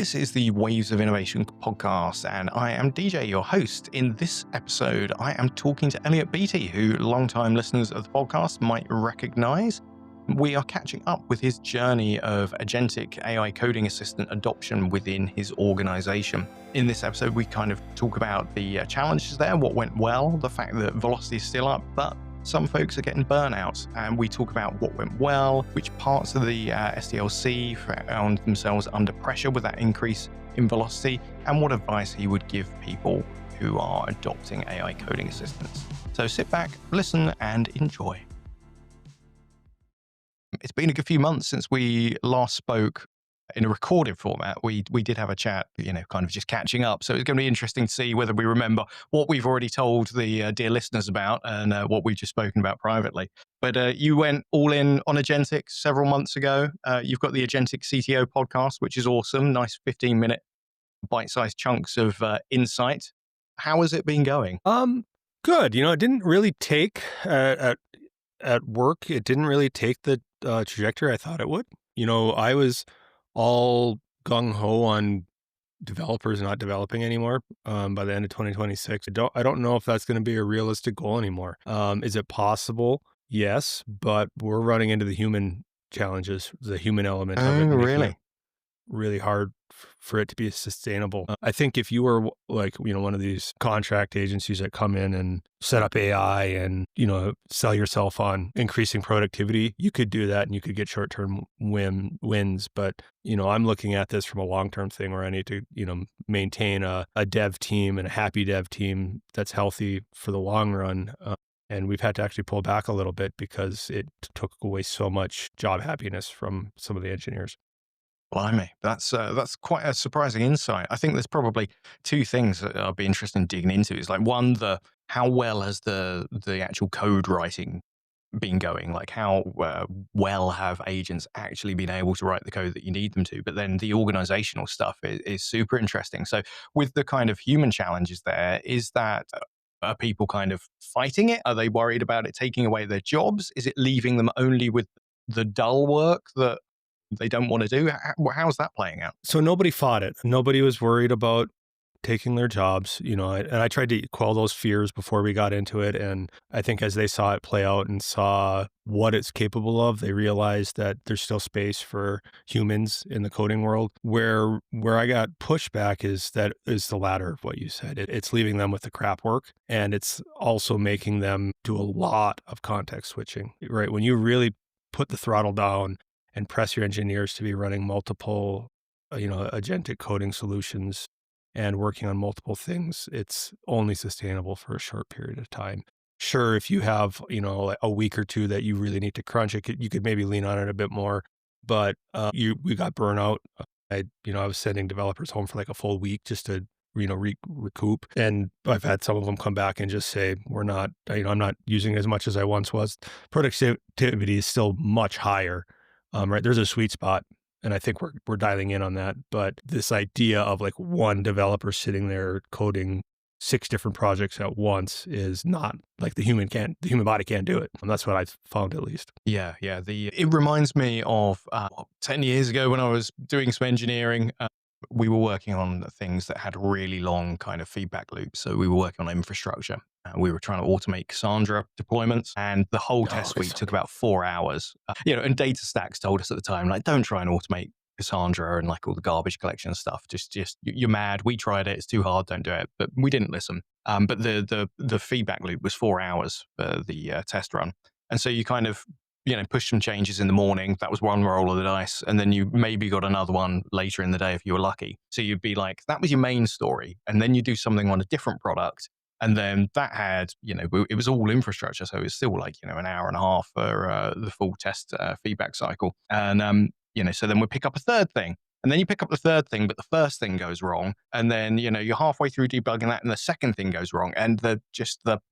This is the Waves of Innovation podcast, and I am Deejay, your host. In this episode, I am talking to Elliott Beatty, who long-time listeners of the podcast might recognize. We are catching up with his journey of agentic AI coding assistant adoption within his organization. In this episode, we kind of talk about the challenges there, what went well, the fact that velocity is still up, but some folks are getting burnout, and we talk about what went well, which parts of the SDLC found themselves under pressure with that increase in velocity, and what advice he would give people who are adopting AI coding assistants. So sit back, listen, and enjoy. It's been a good few months since we last spoke in a recorded format. We did have a chat, kind of just catching up. So it's going to be interesting to see whether we remember what we've already told the dear listeners about and what we've just spoken about privately. But you went all in on Agentic several months ago. You've got the Agentic CTO podcast, which is awesome. Nice 15-minute bite-sized chunks of insight. How has it been going? Good. It didn't really take at work. It didn't really take the trajectory I thought it would. I was all gung-ho on developers not developing anymore by the end of 2026. I don't know if that's going to be a realistic goal anymore. Is it possible? Yes, but we're running into the human challenges, the human element of it. Really? Really hard for it to be sustainable. I think if you were like, one of these contract agencies that come in and set up AI and, sell yourself on increasing productivity, you could do that and you could get short-term wins. But, I'm looking at this from a long-term thing where I need to, maintain a dev team and a happy dev team that's healthy for the long run. And we've had to actually pull back a little bit because it took away so much job happiness from some of the engineers. Blimey, that's quite a surprising insight. I think there's probably two things that I'll be interested in digging into. Is like one, how well has the actual code writing been going? Like how well have agents actually been able to write the code that you need them to? But then the organizational stuff is super interesting. So with the kind of human challenges there, are people kind of fighting it? Are they worried about it taking away their jobs? Is it leaving them only with the dull work that they don't want to do? How's that playing out? So nobody fought it. Nobody was worried about taking their jobs, and I tried to quell those fears before we got into it. And I think as they saw it play out and saw what it's capable of, they realized that there's still space for humans in the coding world. Where I got pushback is the latter of what you said. It's leaving them with the crap work, and it's also making them do a lot of context switching, right? When you really put the throttle down and press your engineers to be running multiple, agentic coding solutions and working on multiple things, it's only sustainable for a short period of time. Sure, if you have, a week or two that you really need to crunch it, you could maybe lean on it a bit more. But we got burnout. I was sending developers home for like a full week just to recoup. And I've had some of them come back and just say, I'm not using as much as I once was. Productivity is still much higher. Right. There's a sweet spot. And I think we're dialing in on that. But this idea of like one developer sitting there coding 6 different projects at once is not like the human body can't do it. And that's what I've found at least. Yeah. It reminds me of 10 years ago when I was doing some engineering. We were working on things that had really long kind of feedback loops. So we were working on infrastructure. We were trying to automate Cassandra deployments, and the whole test suite took about 4 hours. And DataStax told us at the time, like, don't try and automate Cassandra and like all the garbage collection stuff. Just you're mad. We tried it. It's too hard. Don't do it. But we didn't listen. But the feedback loop was 4 hours for the test run, and so you kind of push some changes in the morning. That was one roll of the dice. And then you maybe got another one later in the day if you were lucky. So you'd be like, that was your main story. And then you do something on a different product. And then that had, it was all infrastructure. So it was still like, an hour and a half for the full test feedback cycle. And, so then we pick up a third thing. And then you pick up the third thing, but the first thing goes wrong. And then, you're halfway through debugging that and the second thing goes wrong. And the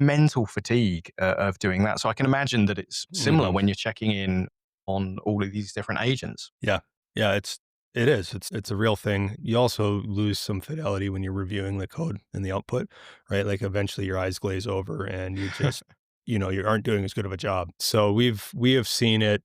mental fatigue of doing that. So I can imagine that it's similar when you're checking in on all of these different agents. Yeah, it is. It's a real thing. You also lose some fidelity when you're reviewing the code and the output, right? Like eventually your eyes glaze over and you just, you aren't doing as good of a job. So we have seen it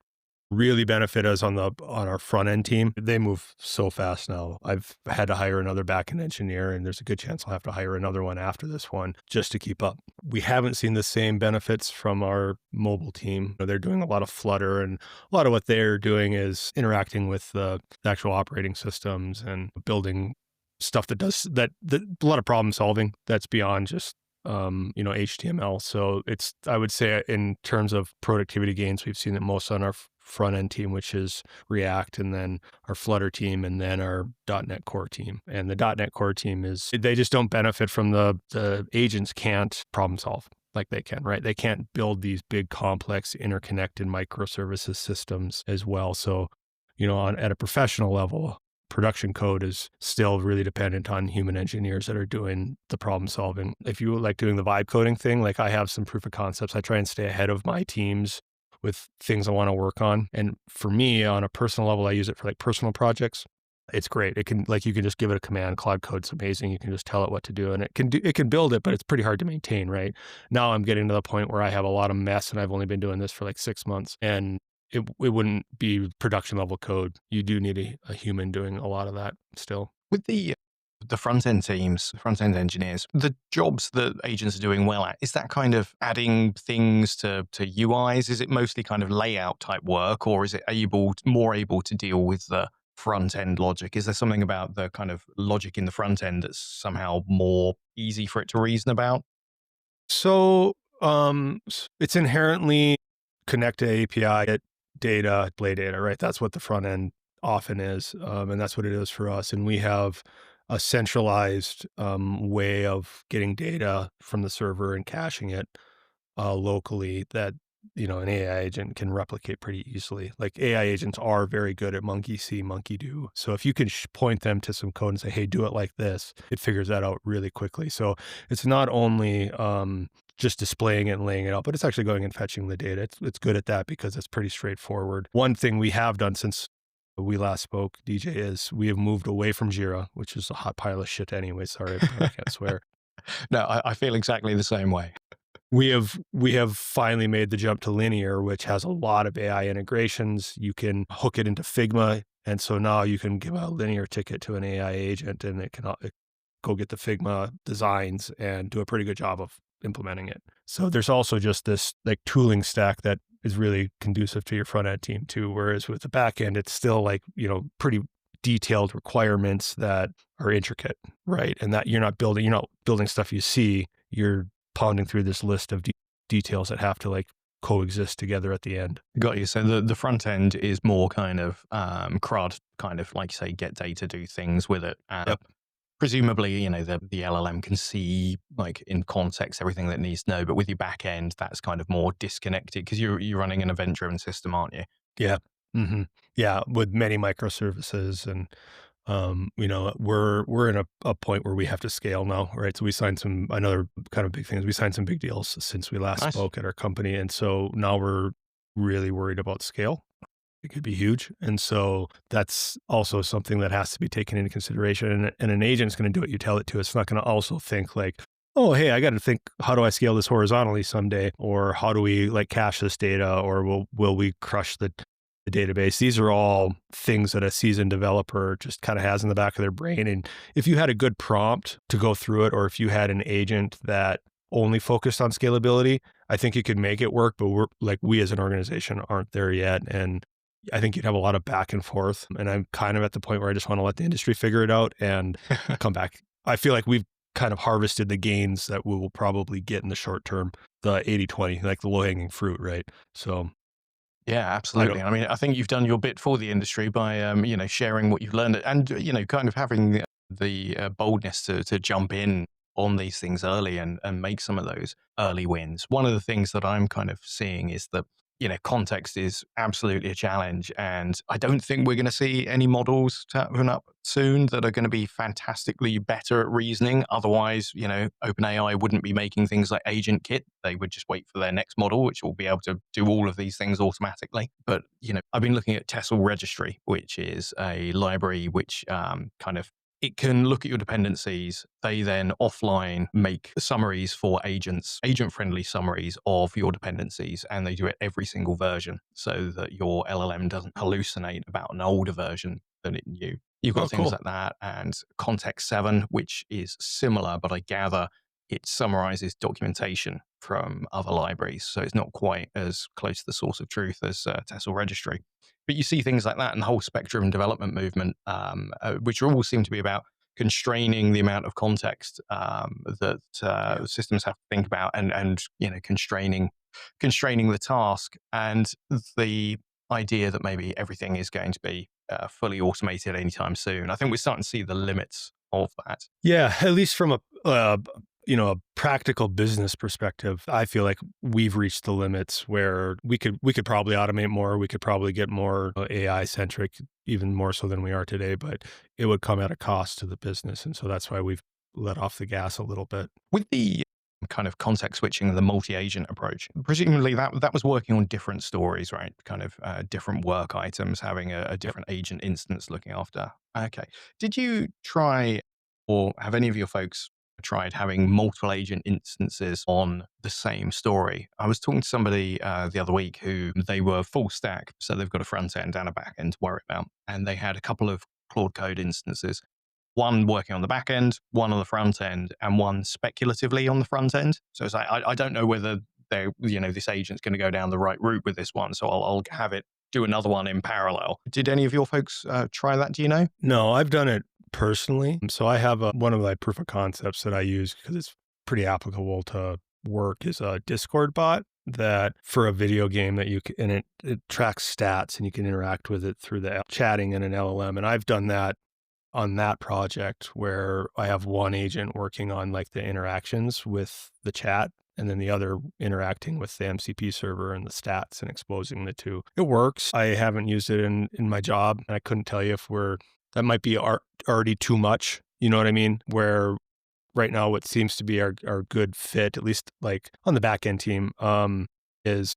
really benefit us on our front end team. They move so fast now. I've had to hire another back end engineer, and there's a good chance I'll have to hire another one after this one just to keep up. We haven't seen the same benefits from our mobile team. They're doing a lot of Flutter, and a lot of what they're doing is interacting with the actual operating systems and building stuff that does that a lot of problem solving that's beyond just HTML. So I would say in terms of productivity gains, we've seen it most on our front end team, which is React, and then our Flutter team, and then our .NET Core team. And the .NET Core team they just don't benefit from the agents can't problem solve like they can, right? They can't build these big, complex, interconnected microservices systems as well. So, at a professional level, production code is still really dependent on human engineers that are doing the problem solving. If you like doing the vibe coding thing, like I have some proof of concepts, I try and stay ahead of my teams with things I want to work on. And for me, on a personal level, I use it for like personal projects. It's great. You can just give it a command. Cloud Code's amazing. You can just tell it what to do, and it can build it, but it's pretty hard to maintain, right? Now I'm getting to the point where I have a lot of mess, and I've only been doing this for like 6 months, and it wouldn't be production level code. You do need a human doing a lot of that still. With the front end teams, front end engineers, the jobs that agents are doing well at, is that kind of adding things to UIs? Is it mostly kind of layout type work, or is it more able to deal with the front end logic? Is there something about the kind of logic in the front end that's somehow more easy for it to reason about? So it's inherently connect to API, get data, play data, right? That's what the front end often is. And that's what it is for us. And we have a centralized way of getting data from the server and caching it locally that an AI agent can replicate pretty easily. Like AI agents are very good at monkey see, monkey do. So if you can point them to some code and say, hey, do it like this, it figures that out really quickly. So it's not only just displaying it and laying it out, but it's actually going and fetching the data. It's good at that because it's pretty straightforward. One thing we have done since we last spoke, Deejay, is we have moved away from Jira, which is a hot pile of shit anyway. Sorry, I probably can't swear. No, I feel exactly the same way. We have finally made the jump to Linear, which has a lot of AI integrations. You can hook it into Figma, and so now you can give a Linear ticket to an AI agent, and it can go get the Figma designs and do a pretty good job of implementing it. So there's also just this like tooling stack that is really conducive to your front end team too. Whereas with the back end, it's still like pretty detailed requirements that are intricate, right? And that you're not building stuff you see. You're pounding through this list of details that have to like coexist together at the end. Got you. So the front end is more kind of CRUD, kind of like you say, get data, do things with it. Yep. Presumably, the LLM can see like in context everything that it needs to know. But with your back end, that's kind of more disconnected because you're running an event-driven system, aren't you? Yeah. Mm-hmm. Yeah, with many microservices, and we're in a point where we have to scale now, right? So we signed another kind of big thing is we signed some big deals since we last spoke at our company. And so now we're really worried about scale. It could be huge. And so that's also something that has to be taken into consideration. And an agent's going to do what you tell it to. It's not going to also think like, oh, hey, I got to think, how do I scale this horizontally someday? Or how do we like cache this data? Or will we crush the database? These are all things that a seasoned developer just kind of has in the back of their brain. And if you had a good prompt to go through it, or if you had an agent that only focused on scalability, I think you could make it work. But we as an organization aren't there yet. And I think you'd have a lot of back and forth. And I'm kind of at the point where I just want to let the industry figure it out and come back. I feel like we've kind of harvested the gains that we will probably get in the short term, the 80-20, like the low hanging fruit, right? So yeah, absolutely. I mean, I think you've done your bit for the industry by, sharing what you've learned and, kind of having the boldness to jump in on these things early and make some of those early wins. One of the things that I'm kind of seeing is that, context is absolutely a challenge. And I don't think we're going to see any models turn up soon that are going to be fantastically better at reasoning. Otherwise, OpenAI wouldn't be making things like Agent Kit. They would just wait for their next model, which will be able to do all of these things automatically. But, I've been looking at Tessel Registry, which is a library which kind of it can look at your dependencies. They then offline make summaries for agents, agent-friendly summaries of your dependencies, and they do it every single version so that your LLM doesn't hallucinate about an older version than it knew. You've Oh, got things cool. like that, and Context 7, which is similar, but I gather it summarizes documentation from other libraries. So it's not quite as close to the source of truth as Tesla Registry. But you see things like that in the whole spectrum development movement, which all seem to be about constraining the amount of context that Yeah. systems have to think about, and constraining the task, and the idea that maybe everything is going to be fully automated anytime soon. I think we're starting to see the limits of that. Yeah, at least from a practical business perspective, I feel like we've reached the limits where we could probably automate more. We could probably get more AI centric, even more so than we are today. But it would come at a cost to the business, and so that's why we've let off the gas a little bit. With the kind of context switching, the multi-agent approach, presumably that was working on different stories, right? Kind of different work items, having a Yep. different agent instance looking after. Okay. Did you try, or have any of your folks tried having multiple agent instances on the same story? I was talking to somebody the other week who they were full stack, so they've got a front end and a back end to worry about, and they had a couple of Claude Code instances, one working on the back end, one on the front end, and one speculatively on the front end. So it's like, I don't know whether this agent's going to go down the right route with this one. So I'll have it do another one in parallel. Did any of your folks try that? Do you know? No, I've done it personally. So I have one of my proof of concepts that I use because it's pretty applicable to work is a Discord bot that for a video game that and it tracks stats and you can interact with it through the chatting in an LLM. And I've done that on that project where I have one agent working on like the interactions with the chat and then the other interacting with the MCP server and the stats and exposing the two. It works. I haven't used it in my job, and I couldn't tell you if that might be already too much. You know what I mean? Where right now what seems to be our good fit, at least like on the back end team, is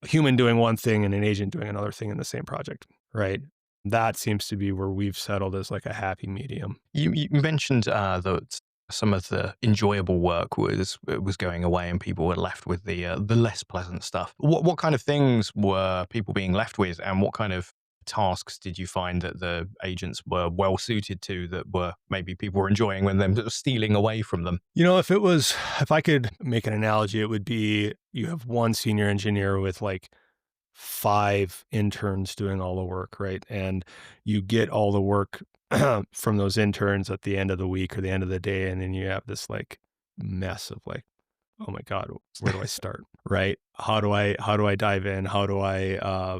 a human doing one thing and an agent doing another thing in the same project, right? That seems to be where we've settled as like a happy medium. You mentioned that some of the enjoyable work was going away, and people were left with the less pleasant stuff. What kind of things were people being left with, and what kind of tasks did you find that the agents were well suited to, that were maybe people were enjoying when them stealing away from them? If I could make an analogy, it would be you have one senior engineer with like 5 interns doing all the work, right? And you get all the work from those interns at the end of the week or the end of the day, and then you have this like mess of like, oh my God, where do I start? Right? How do I dive in? How do I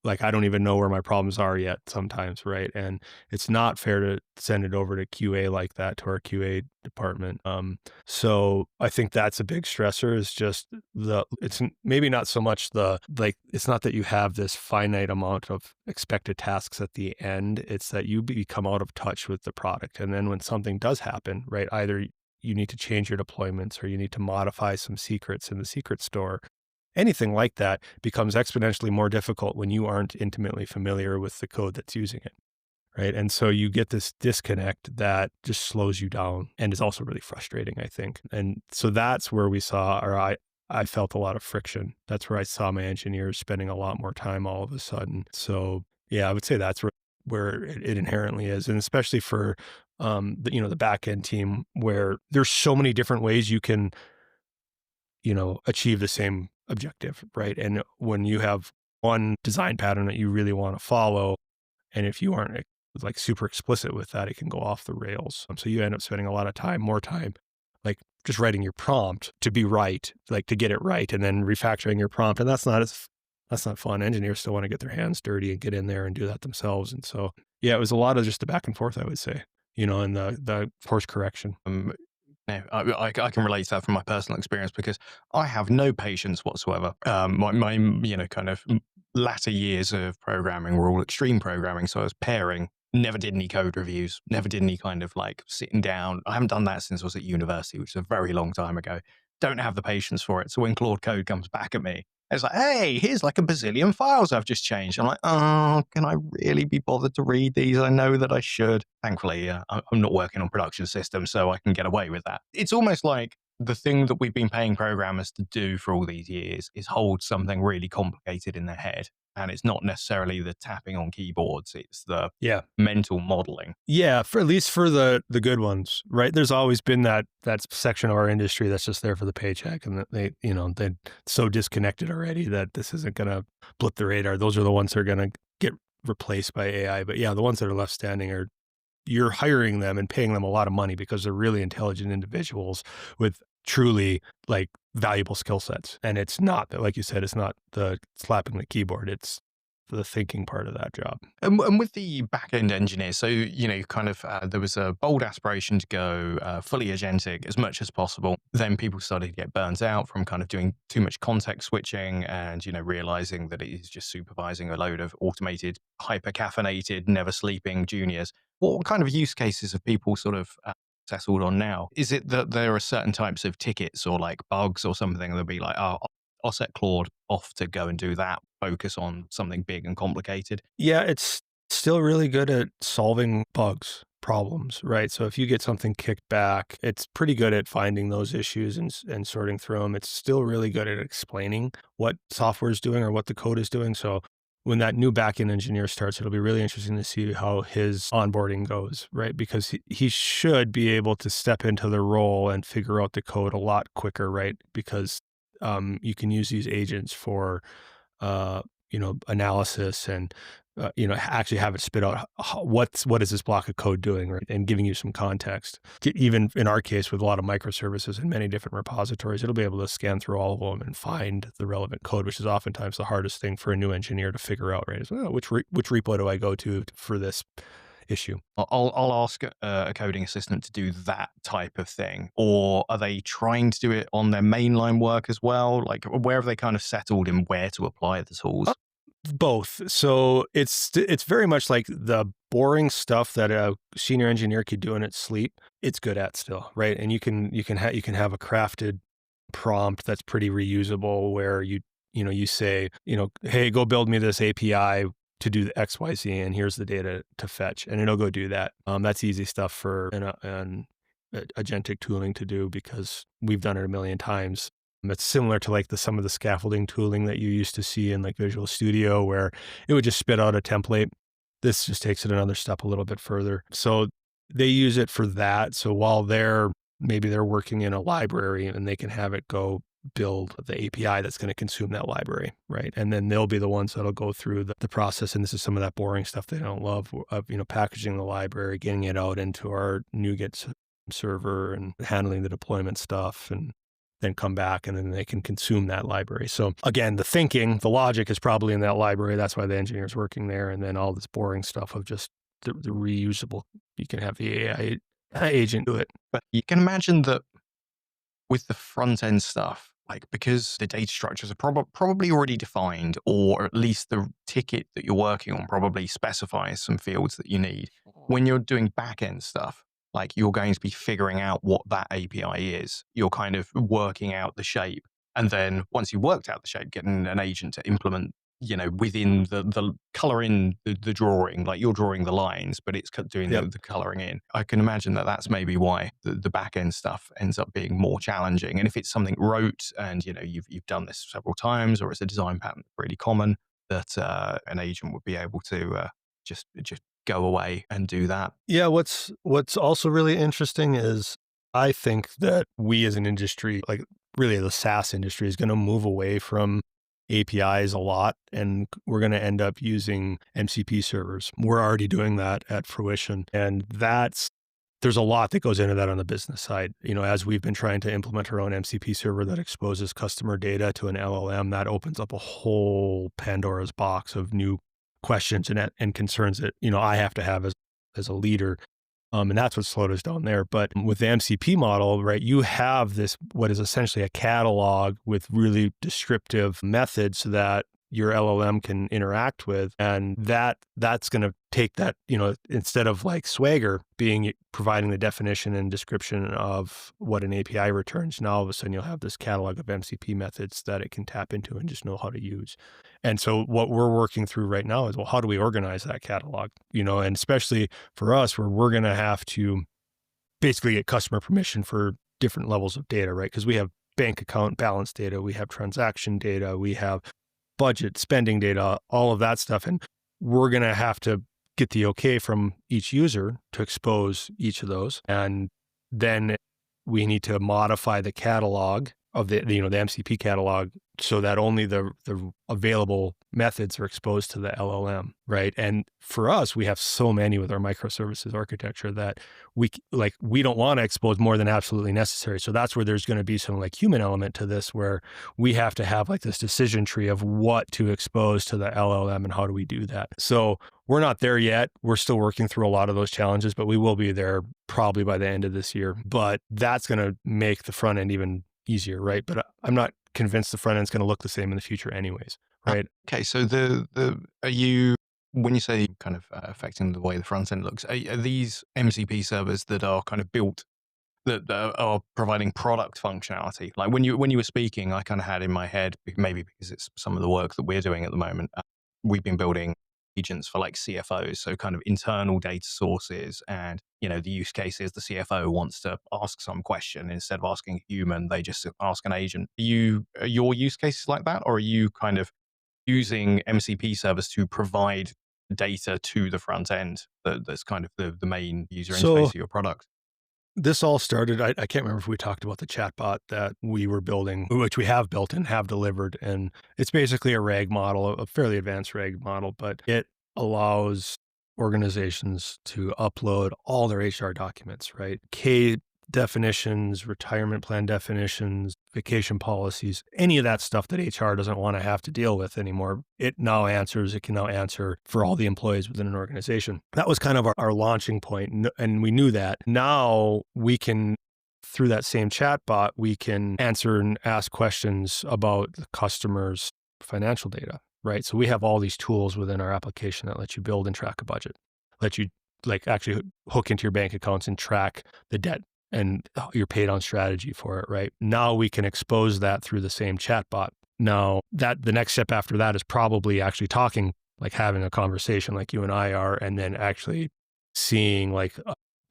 like I don't even know where my problems are yet sometimes, right? And it's not fair to send it over to QA like that, to our QA department. So I think that's a big stressor, is just it's maybe not so much it's not that you have this finite amount of expected tasks at the end. It's that you become out of touch with the product. And then when something does happen, right, either you need to change your deployments or you need to modify some secrets in the secret store. Anything like that becomes exponentially more difficult when you aren't intimately familiar with the code that's using it, right? And so you get this disconnect that just slows you down and is also really frustrating, I think. And so that's where I felt a lot of friction. That's where I saw my engineers spending a lot more time all of a sudden. So yeah, I would say that's where it inherently is. And especially for the back end team, where there's so many different ways you can achieve the same objective, right? And when you have one design pattern that you really want to follow, and if you aren't like super explicit with that, it can go off the rails. So you end up spending a lot of more time, like just writing your prompt to be right, like to get it right, and then refactoring your prompt. And that's not fun. Engineers still want to get their hands dirty and get in there and do that themselves. And so, yeah, it was a lot of just the back and forth, I would say, and the course correction. No, I can relate to that from my personal experience, because I have no patience whatsoever. My kind of latter years of programming were all extreme programming. So I was pairing, never did any code reviews, never did any kind of like sitting down. I haven't done that since I was at university, which is a very long time ago. Don't have the patience for it. So when Claude Code comes back at me It's like, hey, here's like a bazillion files I've just changed. I'm like, oh, can I really be bothered to read these? I know that I should. Thankfully, I'm not working on production systems, so I can get away with that. It's almost like the thing that we've been paying programmers to do for all these years is hold something really complicated in their head. And it's not necessarily the tapping on keyboards, it's the mental modeling. Yeah, for at least for the good ones, right? There's always been that section of our industry that's just there for the paycheck, and that they're so disconnected already that this isn't going to blip the radar. Those are the ones that are going to get replaced by AI. But yeah, the ones that are left standing are, you're hiring them and paying them a lot of money because they're really intelligent individuals with truly like valuable skill sets. And it's not that, like you said, it's not the slapping the keyboard. It's the thinking part of that job. And with the back-end engineers, so, kind of there was a bold aspiration to go fully agentic as much as possible. Then people started to get burnt out from kind of doing too much context switching and, realizing that it is just supervising a load of automated, hyper-caffeinated, never sleeping juniors. What kind of use cases have people sort of settled on now? Is it that there are certain types of tickets or like bugs or something that'll be like, oh, I'll set Claude off to go and do that, focus on something big and complicated? Yeah, it's still really good at solving bugs, problems, right? So if you get something kicked back, it's pretty good at finding those issues and sorting through them. It's still really good at explaining what software is doing or what the code is doing. So when that new backend engineer starts, it'll be really interesting to see how his onboarding goes, right? Because he should be able to step into the role and figure out the code a lot quicker, right? Because you can use these agents for, analysis and, actually have it spit out what is this block of code doing, right? And giving you some context. Even in our case, with a lot of microservices and many different repositories, it'll be able to scan through all of them and find the relevant code, which is oftentimes the hardest thing for a new engineer to figure out, right? Is, which repo do I go to for this issue? I'll ask a coding assistant to do that type of thing, or are they trying to do it on their mainline work as well? Like, where have they kind of settled in where to apply the tools? Both. So it's very much like the boring stuff that a senior engineer could do in its sleep. It's good at still, right? And you can have a crafted prompt that's pretty reusable, where you say, hey, go build me this API to do the XYZ, and here's the data to fetch, and it'll go do that. That's easy stuff for an agentic tooling to do because we've done it a million times. It's similar to like some of the scaffolding tooling that you used to see in like Visual Studio, where it would just spit out a template. This just takes it another step a little bit further. So they use it for that. So while maybe they're working in a library, and they can have it go build the API that's going to consume that library, right? And then they'll be the ones that'll go through the process. And this is some of that boring stuff they don't love of, packaging the library, getting it out into our NuGet server and handling the deployment stuff, and then come back, and then they can consume that library. So again, the logic is probably in that library. That's why the engineer's working there. And then all this boring stuff of just the reusable, you can have the AI agent do it. But you can imagine that with the front end stuff, like, because the data structures are probably already defined, or at least the ticket that you're working on probably specifies some fields that you need. When you're doing back end stuff, like, you're going to be figuring out what that API is. You're kind of working out the shape. And then once you've worked out the shape, getting an agent to implement, within the color in the drawing, like you're drawing the lines, but it's doing the coloring in. I can imagine that that's maybe why the back end stuff ends up being more challenging. And if it's something rote and, you've done this several times, or it's a design pattern really common, that an agent would be able to just go away and do that. Yeah, what's also really interesting is I think that we as an industry, like really the SaaS industry, is going to move away from APIs a lot, and we're going to end up using MCP servers. We're already doing that at Fruition, and there's a lot that goes into that on the business side. As we've been trying to implement our own MCP server that exposes customer data to an LLM, that opens up a whole Pandora's box of new questions and concerns that, I have to have as a leader. And that's what slowed us down there. But with the MCP model, right, you have this, what is essentially a catalog with really descriptive methods that your LLM can interact with. And that's going to take that, instead of like Swagger providing the definition and description of what an API returns, now all of a sudden you'll have this catalog of MCP methods that it can tap into and just know how to use. And so what we're working through right now is, well, how do we organize that catalog? And especially for us, where we're going to have to basically get customer permission for different levels of data, right? Because we have bank account balance data, we have transaction data, we have budget, spending data, all of that stuff. And we're going to have to get the okay from each user to expose each of those. And then we need to modify the catalog of the MCP catalog so that only the available methods are exposed to the LLM, right? And for us, we have so many with our microservices architecture that we don't want to expose more than absolutely necessary. So that's where there's going to be some like human element to this, where we have to have like this decision tree of what to expose to the LLM and how do we do that. So we're not there yet. We're still working through a lot of those challenges, but we will be there probably by the end of this year. But that's going to make the front end even easier, right? But I'm not convinced the front end's going to look the same in the future anyways, right? Okay, so are you, when you say kind of affecting the way the front end looks, are these MCP servers that are kind of built that are providing product functionality? Like when you were speaking, I kind of had in my head, maybe because it's some of the work that we're doing at the moment, we've been building agents for like CFOs, so kind of internal data sources, and the use case is the CFO wants to ask some question, instead of asking a human, they just ask an agent. Are your use cases like that, or are you kind of using MCP servers to provide data to the front end that's kind of the main user interface of your product? This all started, I can't remember if we talked about the chatbot that we were building, which we have built and have delivered. And it's basically a RAG model, a fairly advanced RAG model, but it allows organizations to upload all their HR documents, right? K definitions, retirement plan definitions, vacation policies, any of that stuff that HR doesn't want to have to deal with anymore. It can now answer for all the employees within an organization. That was kind of our launching point, and we knew that. Now we can, through that same chatbot, we can answer and ask questions about the customer's financial data, right? So we have all these tools within our application that let you build and track a budget, let you like actually hook into your bank accounts and track the debt and your paid on strategy for it, right? Now we can expose that through the same chatbot. Now that the next step after that is probably actually talking, like having a conversation like you and I are, and then actually seeing like,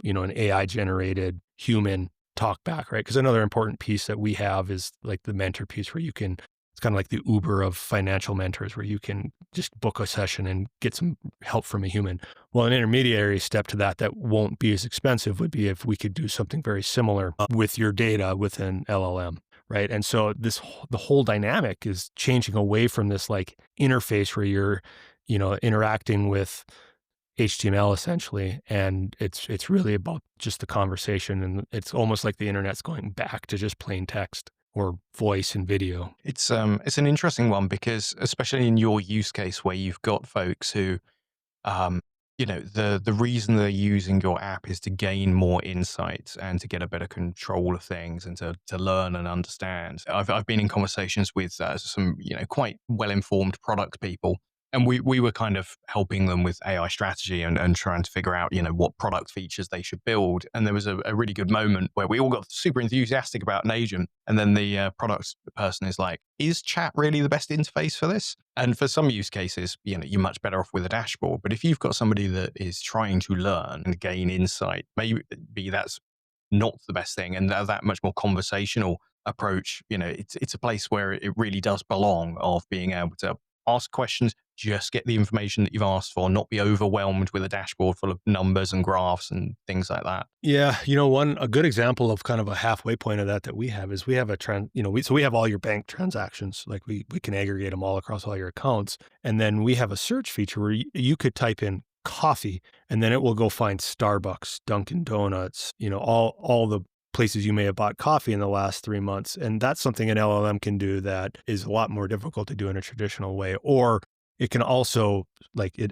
an AI generated human talk back, right? Because another important piece that we have is like the mentor piece, where it's kind of like the Uber of financial mentors, where you can just book a session and get some help from a human. Well, an intermediary step to that won't be as expensive would be if we could do something very similar with your data with an LLM, right? And so the whole dynamic is changing away from this like interface where you're, interacting with HTML essentially, and it's really about just the conversation, and it's almost like the internet's going back to just plain text or voice and video. It's an interesting one, because especially in your use case where you've got folks who, the reason they're using your app is to gain more insights and to get a better control of things and to learn and understand. I've been in conversations with some quite well-informed product people, and we were kind of helping them with AI strategy and trying to figure out, what product features they should build. And there was a really good moment where we all got super enthusiastic about an agent. And then the product person is like, is chat really the best interface for this? And for some use cases, you're much better off with a dashboard. But if you've got somebody that is trying to learn and gain insight, maybe that's not the best thing. And that much more conversational approach, it's a place where it really does belong, of being able to ask questions, just get the information that you've asked for, not be overwhelmed with a dashboard full of numbers and graphs and things like that. Yeah. A good example of kind of a halfway point of that we have is we have we have all your bank transactions. Like we can aggregate them all across all your accounts. And then we have a search feature where you could type in coffee, and then it will go find Starbucks, Dunkin' Donuts, all the places you may have bought coffee in the last 3 months. And that's something an LLM can do that is a lot more difficult to do in a traditional way. Or it can also,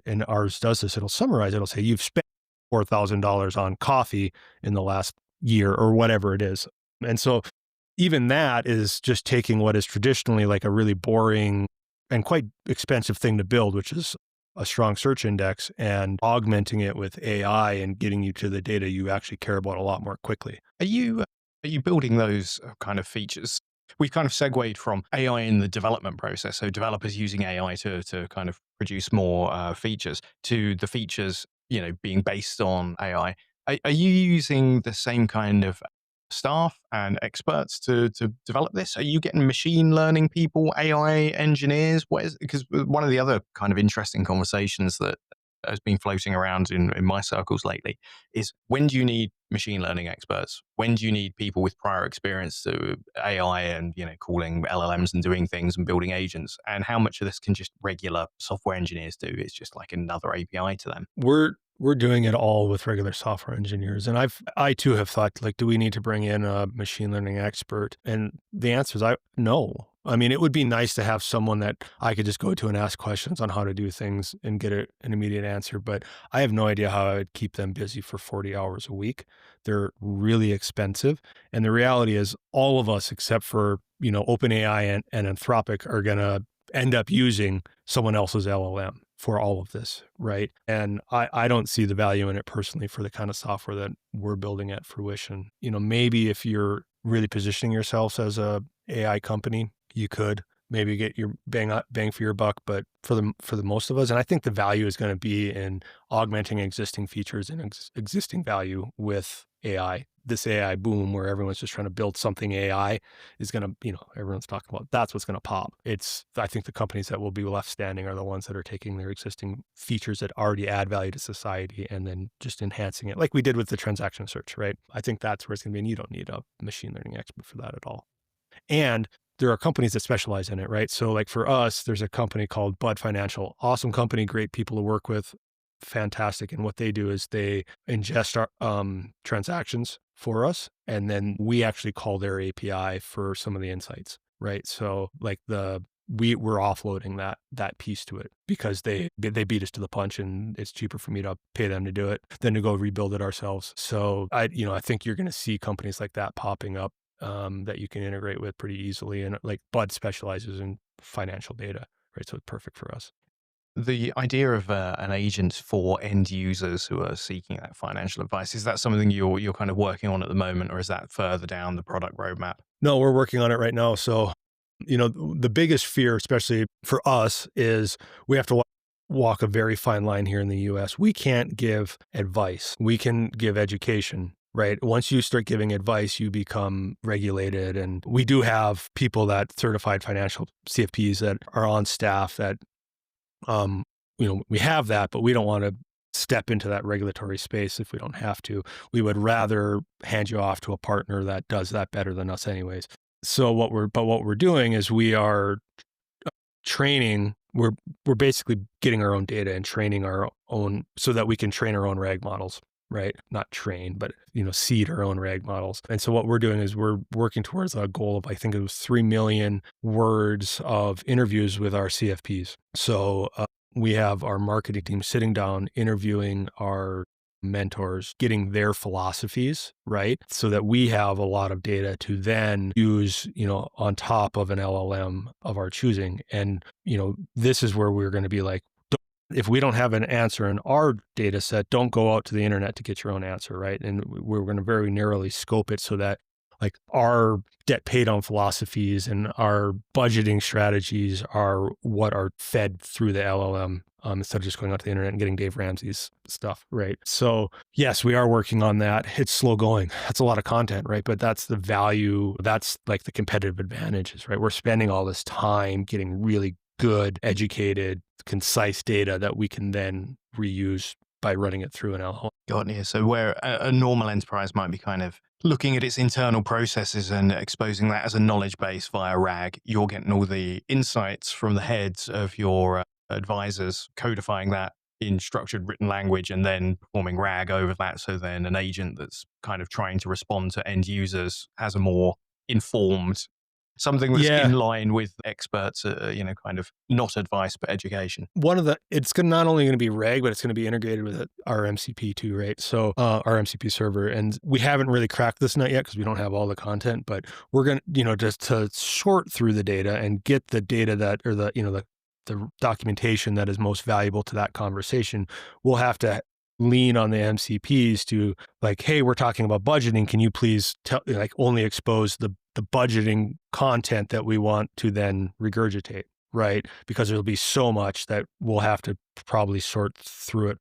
and ours does this, it'll summarize, it'll say you've spent $4,000 on coffee in the last year or whatever it is. And so even that is just taking what is traditionally like a really boring and quite expensive thing to build, which is a strong search index, and augmenting it with AI and getting you to the data you actually care about a lot more quickly. Are you building those kind of features? We've kind of segued from AI in the development process, so developers using AI to kind of produce more features, to the features being based on AI. Are you using the same kind of staff and experts to develop this? Are you getting machine learning people, AI engineers? Because one of the other kind of interesting conversations that has been floating around in my circles lately is, when do you need machine learning experts? When do you need people with prior experience to AI and calling LLMs and doing things and building agents? And how much of this can just regular software engineers do? It's just like another API to them. We're doing it all with regular software engineers. And I too have thought, like, do we need to bring in a machine learning expert? And the answer is no. I mean, it would be nice to have someone that I could just go to and ask questions on how to do things and get an immediate answer, but I have no idea how I would keep them busy for 40 hours a week. They're really expensive. And the reality is, all of us, except for, OpenAI and Anthropic, are going to end up using someone else's LLM for all of this, right? And I don't see the value in it personally for the kind of software that we're building at Fruition. Maybe if you're really positioning yourselves as a AI company, you could maybe get your bang for your buck, but for the most of us, and I think the value is going to be in augmenting existing features and existing value with AI. This AI boom where everyone's just trying to build something AI is going to, everyone's talking about, that's what's going to pop. I think the companies that will be left standing are the ones that are taking their existing features that already add value to society and then just enhancing it, like we did with the transaction search, right? I think that's where it's going to be, and you don't need a machine learning expert for that at all. And there are companies that specialize in it, right? So like for us, there's a company called Bud Financial, awesome company, great people to work with, fantastic. And what they do is they ingest our transactions for us, and then we actually call their API for some of the insights, right? So like we're offloading that piece to it because they beat us to the punch, and it's cheaper for me to pay them to do it than to go rebuild it ourselves. So I think you're going to see companies like that popping up that you can integrate with pretty easily. And like Bud specializes in financial data, right? So it's perfect for us. The idea of an agent for end users who are seeking that financial advice, is that something you're kind of working on at the moment, or is that further down the product roadmap? No, we're working on it right now. So, the biggest fear, especially for us, is we have to walk a very fine line here in the US. We can't give advice. We can give education. Right. Once you start giving advice, you become regulated. And we do have people that certified financial CFPs that are on staff that, we have that, but we don't want to step into that regulatory space if we don't have to. We would rather hand you off to a partner that does that better than us anyways. So what we're doing is we are training. We're basically getting our own data and training our own so that we can train our own RAG models. Right? Not train, but, seed our own RAG models. And so what we're doing is we're working towards a goal of, I think it was 3 million words of interviews with our CFPs. So we have our marketing team sitting down, interviewing our mentors, getting their philosophies, right? So that we have a lot of data to then use, on top of an LLM of our choosing. And, this is where we're going to be like, if we don't have an answer in our data set, don't go out to the internet to get your own answer, right? And we're going to very narrowly scope it so that like our debt pay down philosophies and our budgeting strategies are what are fed through the LLM instead of just going out to the internet and getting Dave Ramsey's stuff, right? So yes, we are working on that. It's slow going. That's a lot of content, right? But that's the value. That's like the competitive advantages, right? We're spending all this time getting really good, educated, concise data that we can then reuse by running it through an LLM. Got you. So where a normal enterprise might be kind of looking at its internal processes and exposing that as a knowledge base via RAG, you're getting all the insights from the heads of your advisors, codifying that in structured written language, and then performing RAG over that. So then an agent that's kind of trying to respond to end users has a more informed, something that's in line with experts, kind of not advice, but education. It's not only going to be RAG, but it's going to be integrated with our MCP too, right? So our MCP server. And we haven't really cracked this nut yet because we don't have all the content, but we're going to, just to sort through the data and get the data that, or the the documentation that is most valuable to that conversation, we'll have to lean on the MCPs to like, hey, we're talking about budgeting. Can you please only expose the budgeting content that we want to then regurgitate, right? Because there'll be so much that we'll have to probably sort through it,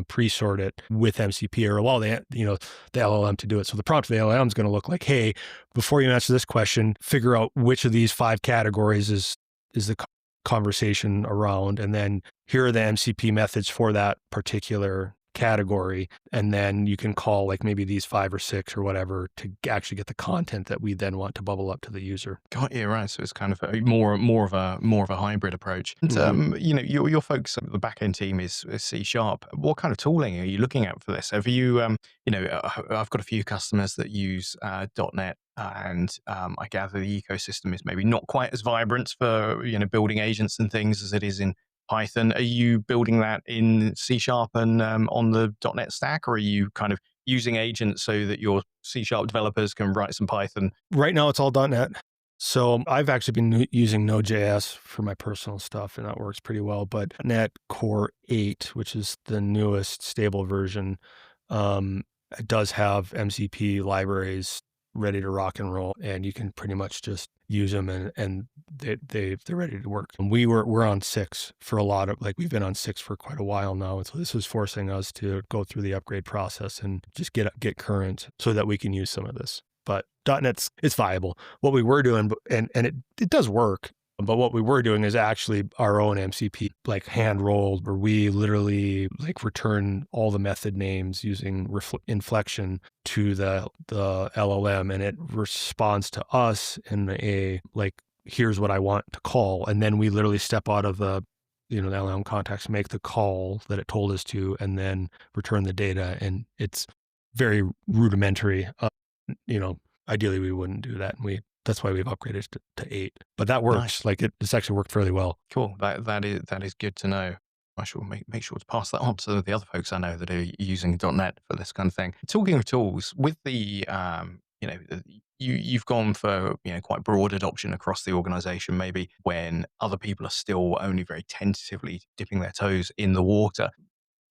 pre-sort it with MCP or allow the LLM to do it. So the prompt of the LLM is going to look like, hey, before you answer this question, figure out which of these 5 categories is the conversation around, and then here are the MCP methods for that particular category, and then you can call like maybe these 5 or 6 or whatever to actually get the content that we then want to bubble up to the user. Got you, right. So it's kind of more of a hybrid approach. And your folks, the backend team is C#. What kind of tooling are you looking at for this? Have you, I've got a few customers that use .NET, and I gather the ecosystem is maybe not quite as vibrant for building agents and things as it is in Python. Are you building that in C# and on the .NET stack, or are you kind of using agents so that your C# developers can write some Python? Right now, it's all .NET. So I've actually been using Node.js for my personal stuff, and that works pretty well. But .NET Core 8, which is the newest stable version, it does have MCP libraries ready to rock and roll, and you can pretty much just use them and they're ready to work. And we're on 6 for a lot of, we've been on 6 for quite a while now. And so this was forcing us to go through the upgrade process and just get current so that we can use some of this. But .NET's, it's viable. What we were doing, and it does work, but what we were doing is actually our own MCP, hand rolled, where we literally return all the method names using inflection to the LLM, and it responds to us in a here's what I want to call, and then we literally step out of the the LLM context, make the call that it told us to, and then return the data. And it's very rudimentary. Ideally we wouldn't do that, and that's why we've upgraded to 8. But that works. Nice. It's actually worked fairly well. Cool. That is good to know. I should make sure to pass that on to the other folks I know that are using .NET for this kind of thing. Talking of tools, with the you've gone for quite broad adoption across the organization, maybe when other people are still only very tentatively dipping their toes in the water.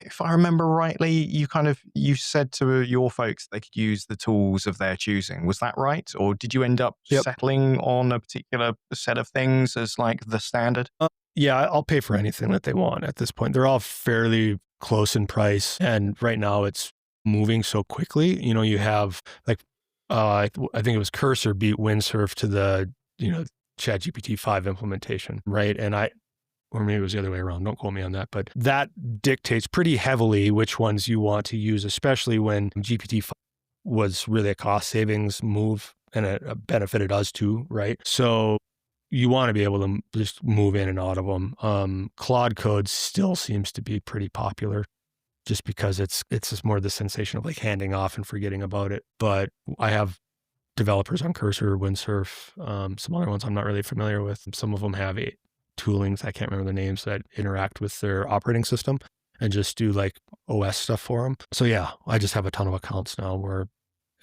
If I remember rightly, you said to your folks they could use the tools of their choosing. Was that right? Or did you end up settling on a particular set of things as the standard? Yeah, I'll pay for anything that they want at this point. They're all fairly close in price. And right now it's moving so quickly. You have I think it was Cursor beat Windsurf to the, ChatGPT 5 implementation, right? And or maybe it was the other way around. Don't quote me on that. But that dictates pretty heavily which ones you want to use, especially when GPT-5 was really a cost savings move, and it benefited us too, right? So you want to be able to just move in and out of them. Claude Code still seems to be pretty popular, just because it's just more the sensation of handing off and forgetting about it. But I have developers on Cursor, Windsurf, some other ones I'm not really familiar with. Some of them have toolings, I can't remember the names, that interact with their operating system and just do OS stuff for them. So yeah, I just have a ton of accounts now where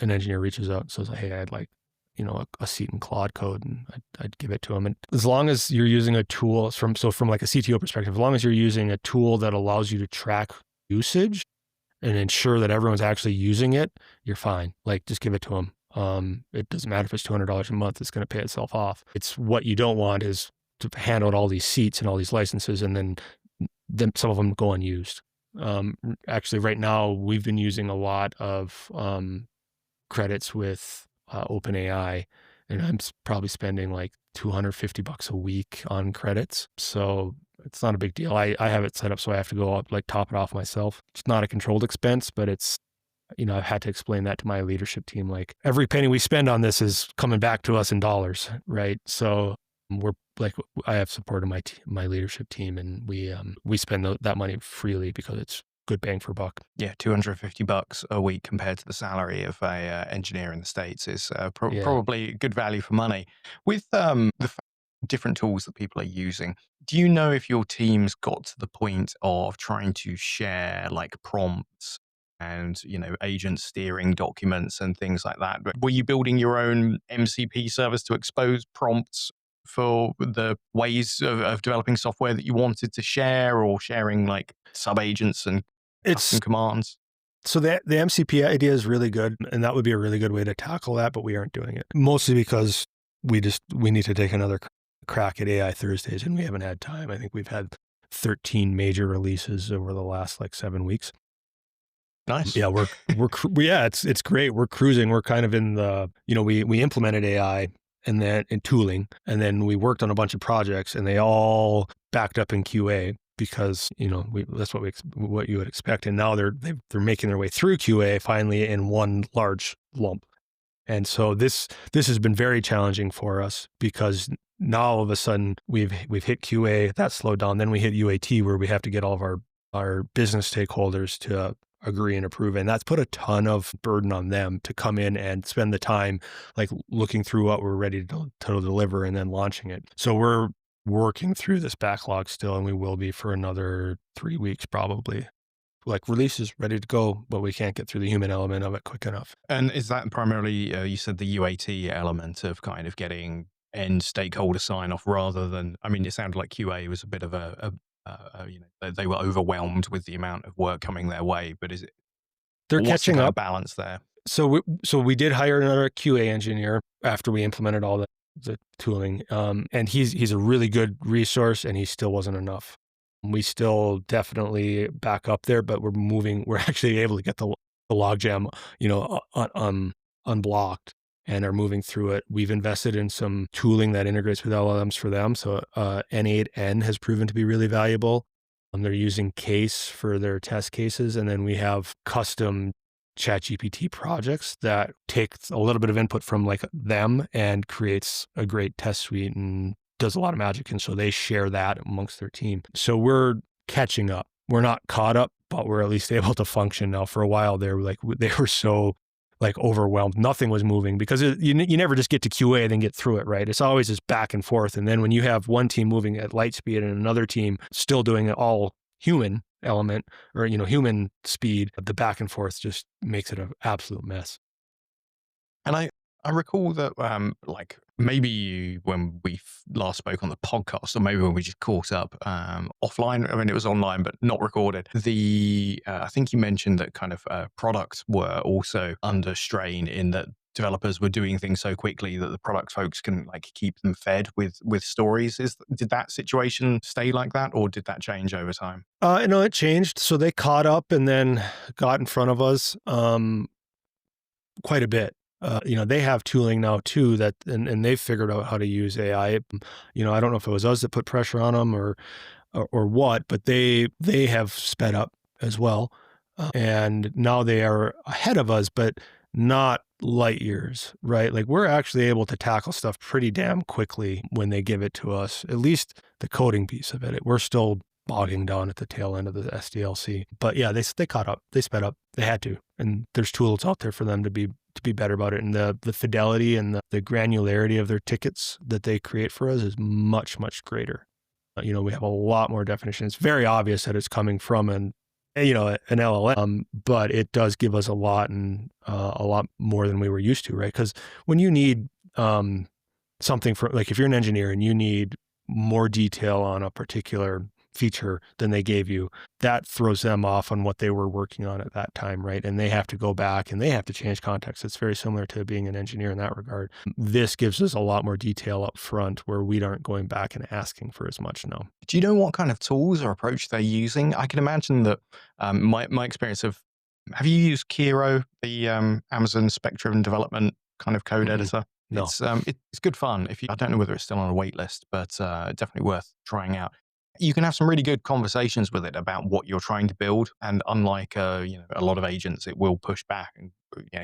an engineer reaches out and says, hey, I'd like, a seat in Claude Code, and I'd give it to them. And as long as you're using a tool from a CTO perspective, as long as you're using a tool that allows you to track usage and ensure that everyone's actually using it, you're fine. Just give it to them. It doesn't matter if it's $200 a month, it's going to pay itself off. It's what you don't want is to hand out all these seats and all these licenses, and then some of them go unused. Actually, right now, we've been using a lot of credits with OpenAI, and I'm probably spending $250 a week on credits. So it's not a big deal. I have it set up so I have to go up, top it off myself. It's not a controlled expense, but it's, I've had to explain that to my leadership team. Every penny we spend on this is coming back to us in dollars, right? So I have support of my leadership team, and we spend that money freely because it's good bang for buck. Yeah, $250 a week compared to the salary of a engineer in the States is probably good value for money. With the different tools that people are using, do you know if your team's got to the point of trying to share prompts and agent steering documents and things like that? But were you building your own MCP service to expose prompts for the ways of developing software that you wanted to share, or sharing like sub agents and custom It's commands? so the MCP idea is really good, and that would be a really good way to tackle that, but we aren't doing it. Mostly because we need to take another crack at AI Thursdays, and we haven't had time. I think we've had 13 major releases over the last like 7 weeks. Nice. Yeah, yeah, it's great. We're cruising. We're kind of in the, we implemented AI and then in tooling, and then we worked on a bunch of projects, and they all backed up in QA because, that's what you would expect. And now they're making their way through QA finally in one large lump. And so this has been very challenging for us because now all of a sudden we've hit QA, that slowed down. Then we hit UAT, where we have to get all of our business stakeholders to agree and approve. And that's put a ton of burden on them to come in and spend the time like looking through what we're ready to deliver and then launching it. So we're working through this backlog still, and we will be for another 3 weeks probably. Like release is ready to go, but we can't get through the human element of it quick enough. And is that primarily, you said the UAT element of kind of getting end stakeholder sign off rather than, I mean, it sounded like QA was a bit of they were overwhelmed with the amount of work coming their way, but They're what's the catching kind of up. balance there? So we did hire another QA engineer after we implemented all the tooling. And he's a really good resource, and he still wasn't enough. We still definitely back up there, but we're actually able to get the logjam, unblocked, and are moving through it. We've invested in some tooling that integrates with LLMs for them. So N8N has proven to be really valuable. They're using Case for their test cases. And then we have custom ChatGPT projects that take a little bit of input from like them and creates a great test suite and does a lot of magic. And so they share that amongst their team. So we're catching up. We're not caught up, but we're at least able to function now. For a while they were so like overwhelmed. Nothing was moving because you never just get to QA and then get through it, right? It's always this back and forth. And then when you have one team moving at light speed and another team still doing it all human element or, human speed, the back and forth just makes it an absolute mess. And I recall that, like maybe when we last spoke on the podcast, or maybe when we just caught up offline. I mean, it was online, but not recorded. I think you mentioned that kind of products were also under strain in that developers were doing things so quickly that the product folks can like keep them fed with stories. Did that situation stay like that, or did that change over time? No, it changed. So they caught up and then got in front of us quite a bit. They have tooling now too and they've figured out how to use AI. I don't know if it was us that put pressure on them or what, but they have sped up as well. And now they are ahead of us, but not light years, right? Like we're actually able to tackle stuff pretty damn quickly when they give it to us, at least the coding piece of it. We're still bogging down at the tail end of the SDLC. But yeah, they caught up, they sped up, they had to. And there's tools out there for them to be better about it. And the fidelity and the granularity of their tickets that they create for us is much, much greater. We have a lot more definition. It's very obvious that it's coming from an LLM, but it does give us a lot and a lot more than we were used to, right? Because when you need something for, like if you're an engineer and you need more detail on a particular feature than they gave you, that throws them off on what they were working on at that time, right? And they have to go back and they have to change context. It's very similar to being an engineer in that regard. This gives us a lot more detail up front where we aren't going back and asking for as much now. Do you know what kind of tools or approach they're using? I can imagine that my experience of, have you used Kiro, the Amazon spec-driven development kind of code editor? No. It's good fun. I don't know whether it's still on a wait list, but definitely worth trying out. You can have some really good conversations with it about what you're trying to build. And unlike a lot of agents, it will push back and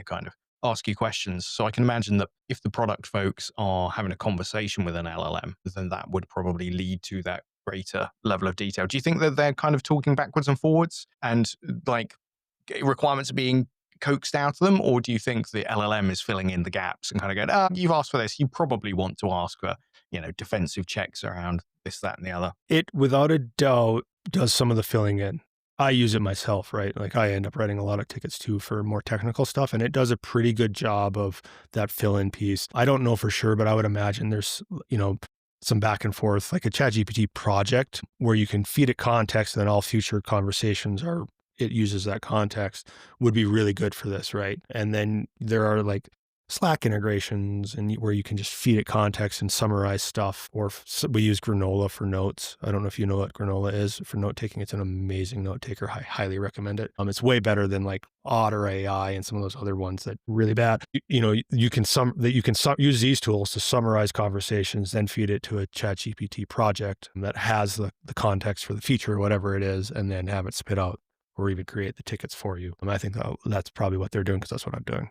kind of ask you questions. So I can imagine that if the product folks are having a conversation with an LLM, then that would probably lead to that greater level of detail. Do you think that they're kind of talking backwards and forwards and like requirements are being coaxed out of them? Or do you think the LLM is filling in the gaps and kind of going, you've asked for this, you probably want to ask for, defensive checks around this, that, and the other? It, without a doubt, does some of the filling in. I use it myself, right? Like I end up writing a lot of tickets too for more technical stuff, and it does a pretty good job of that fill-in piece. I don't know for sure, but I would imagine there's, some back and forth, like a ChatGPT project where you can feed it context and then all future conversations it uses that context would be really good for this, right? And then there are like Slack integrations and where you can just feed it context and summarize stuff. Or we use Granola for notes. I don't know if you know what Granola is for note taking. It's an amazing note taker. I highly recommend it. It's way better than like Otter AI and some of those other ones that are really bad. You can use these tools to summarize conversations, then feed it to a ChatGPT project that has the context for the feature or whatever it is, and then have it spit out or even create the tickets for you. I think that's probably what they're doing because that's what I'm doing.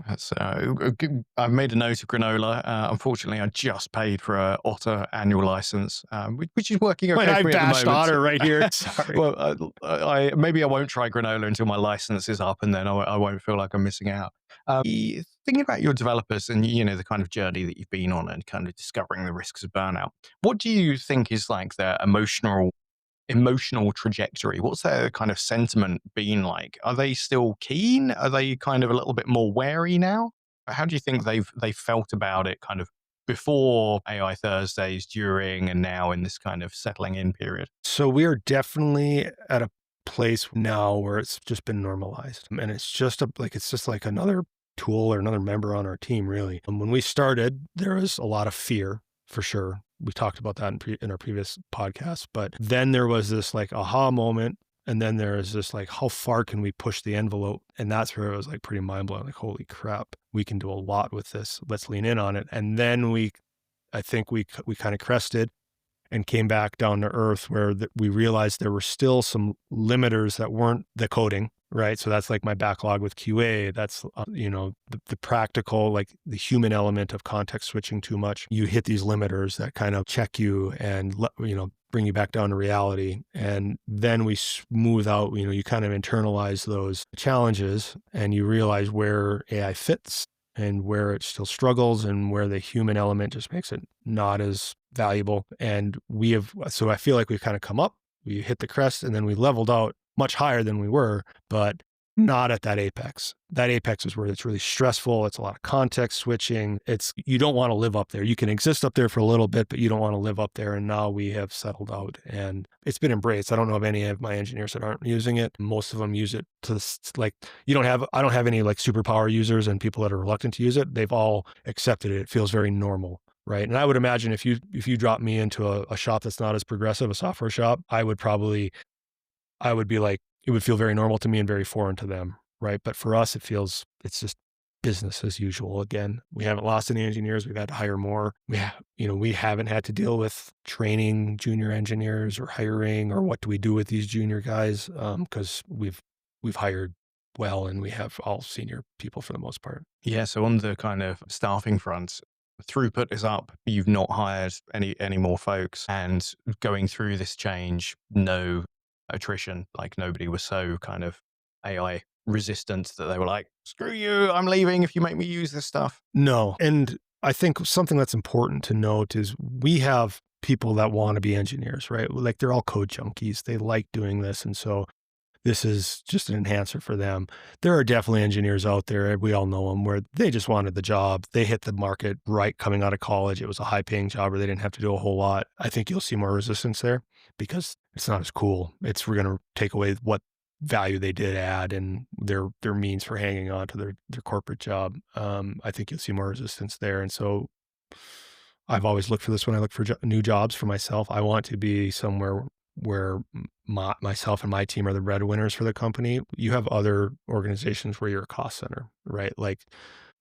That's I've made a note of Granola. Unfortunately, I just paid for a Otter annual license, which is working okay I for me at the bashed moment. Otter right here. Sorry. Well, maybe I won't try Granola until my license is up, and then I won't feel like I'm missing out. Thinking about your developers and the kind of journey that you've been on and kind of discovering the risks of burnout, what do you think is like their emotional trajectory? What's their kind of sentiment been like? Are they still keen? Are they kind of a little bit more wary now? How do you think they felt about it kind of before AI Thursdays, during, and now in this kind of settling in period? So we are definitely at a place now where it's just been normalized, and it's just like another tool or another member on our team, really. And when we started, there was a lot of fear for sure. We talked about that in our previous podcast, but then there was this like aha moment. And then there is this like, how far can we push the envelope? And that's where it was like pretty mind blowing. Like, holy crap, we can do a lot with this. Let's lean in on it. And then I think we kind of crested and came back down to earth where we realized there were still some limiters that weren't the coding, right? So that's like my backlog with QA. That's, the practical, like the human element of context switching too much. You hit these limiters that kind of check you and, bring you back down to reality. And then we smooth out, you kind of internalize those challenges and you realize where AI fits and where it still struggles and where the human element just makes it not as valuable. And so I feel like we've kind of come up, we hit the crest, and then we leveled out much higher than we were, but not at that apex. That apex is where it's really stressful. It's a lot of context switching. You don't want to live up there. You can exist up there for a little bit, but you don't want to live up there. And now we have settled out and it's been embraced. I don't know of any of my engineers that aren't using it. Most of them use it I don't have any like superpower users and people that are reluctant to use it. They've all accepted it. It feels very normal. Right. And I would imagine if you drop me into a shop that's not as progressive, a software shop, I would be like, it would feel very normal to me and very foreign to them. Right. But for us, it's just business as usual. Again, we haven't lost any engineers. We've had to hire more. We haven't had to deal with training junior engineers or hiring or what do we do with these junior guys? Because we've hired well and we have all senior people for the most part. Yeah. So on the kind of staffing front, throughput is up. You've not hired any more folks, and going through this change, no attrition. Like nobody was so kind of AI resistant that they were like, screw you, I'm leaving if you make me use this stuff. No. And I think something that's important to note is we have people that want to be engineers, right? Like they're all code junkies. They like doing this. And so this is just an enhancer for them. There are definitely engineers out there, we all know them, where they just wanted the job. They hit the market right coming out of college. It was a high paying job where they didn't have to do a whole lot. I think you'll see more resistance there because it's not as cool. We're going to take away what value they did add and their means for hanging on to their corporate job. I think you'll see more resistance there. And so I've always looked for this when I look for new jobs for myself. I want to be somewhere where myself and my team are the breadwinners for the company. You have other organizations where you're a cost center, right? Like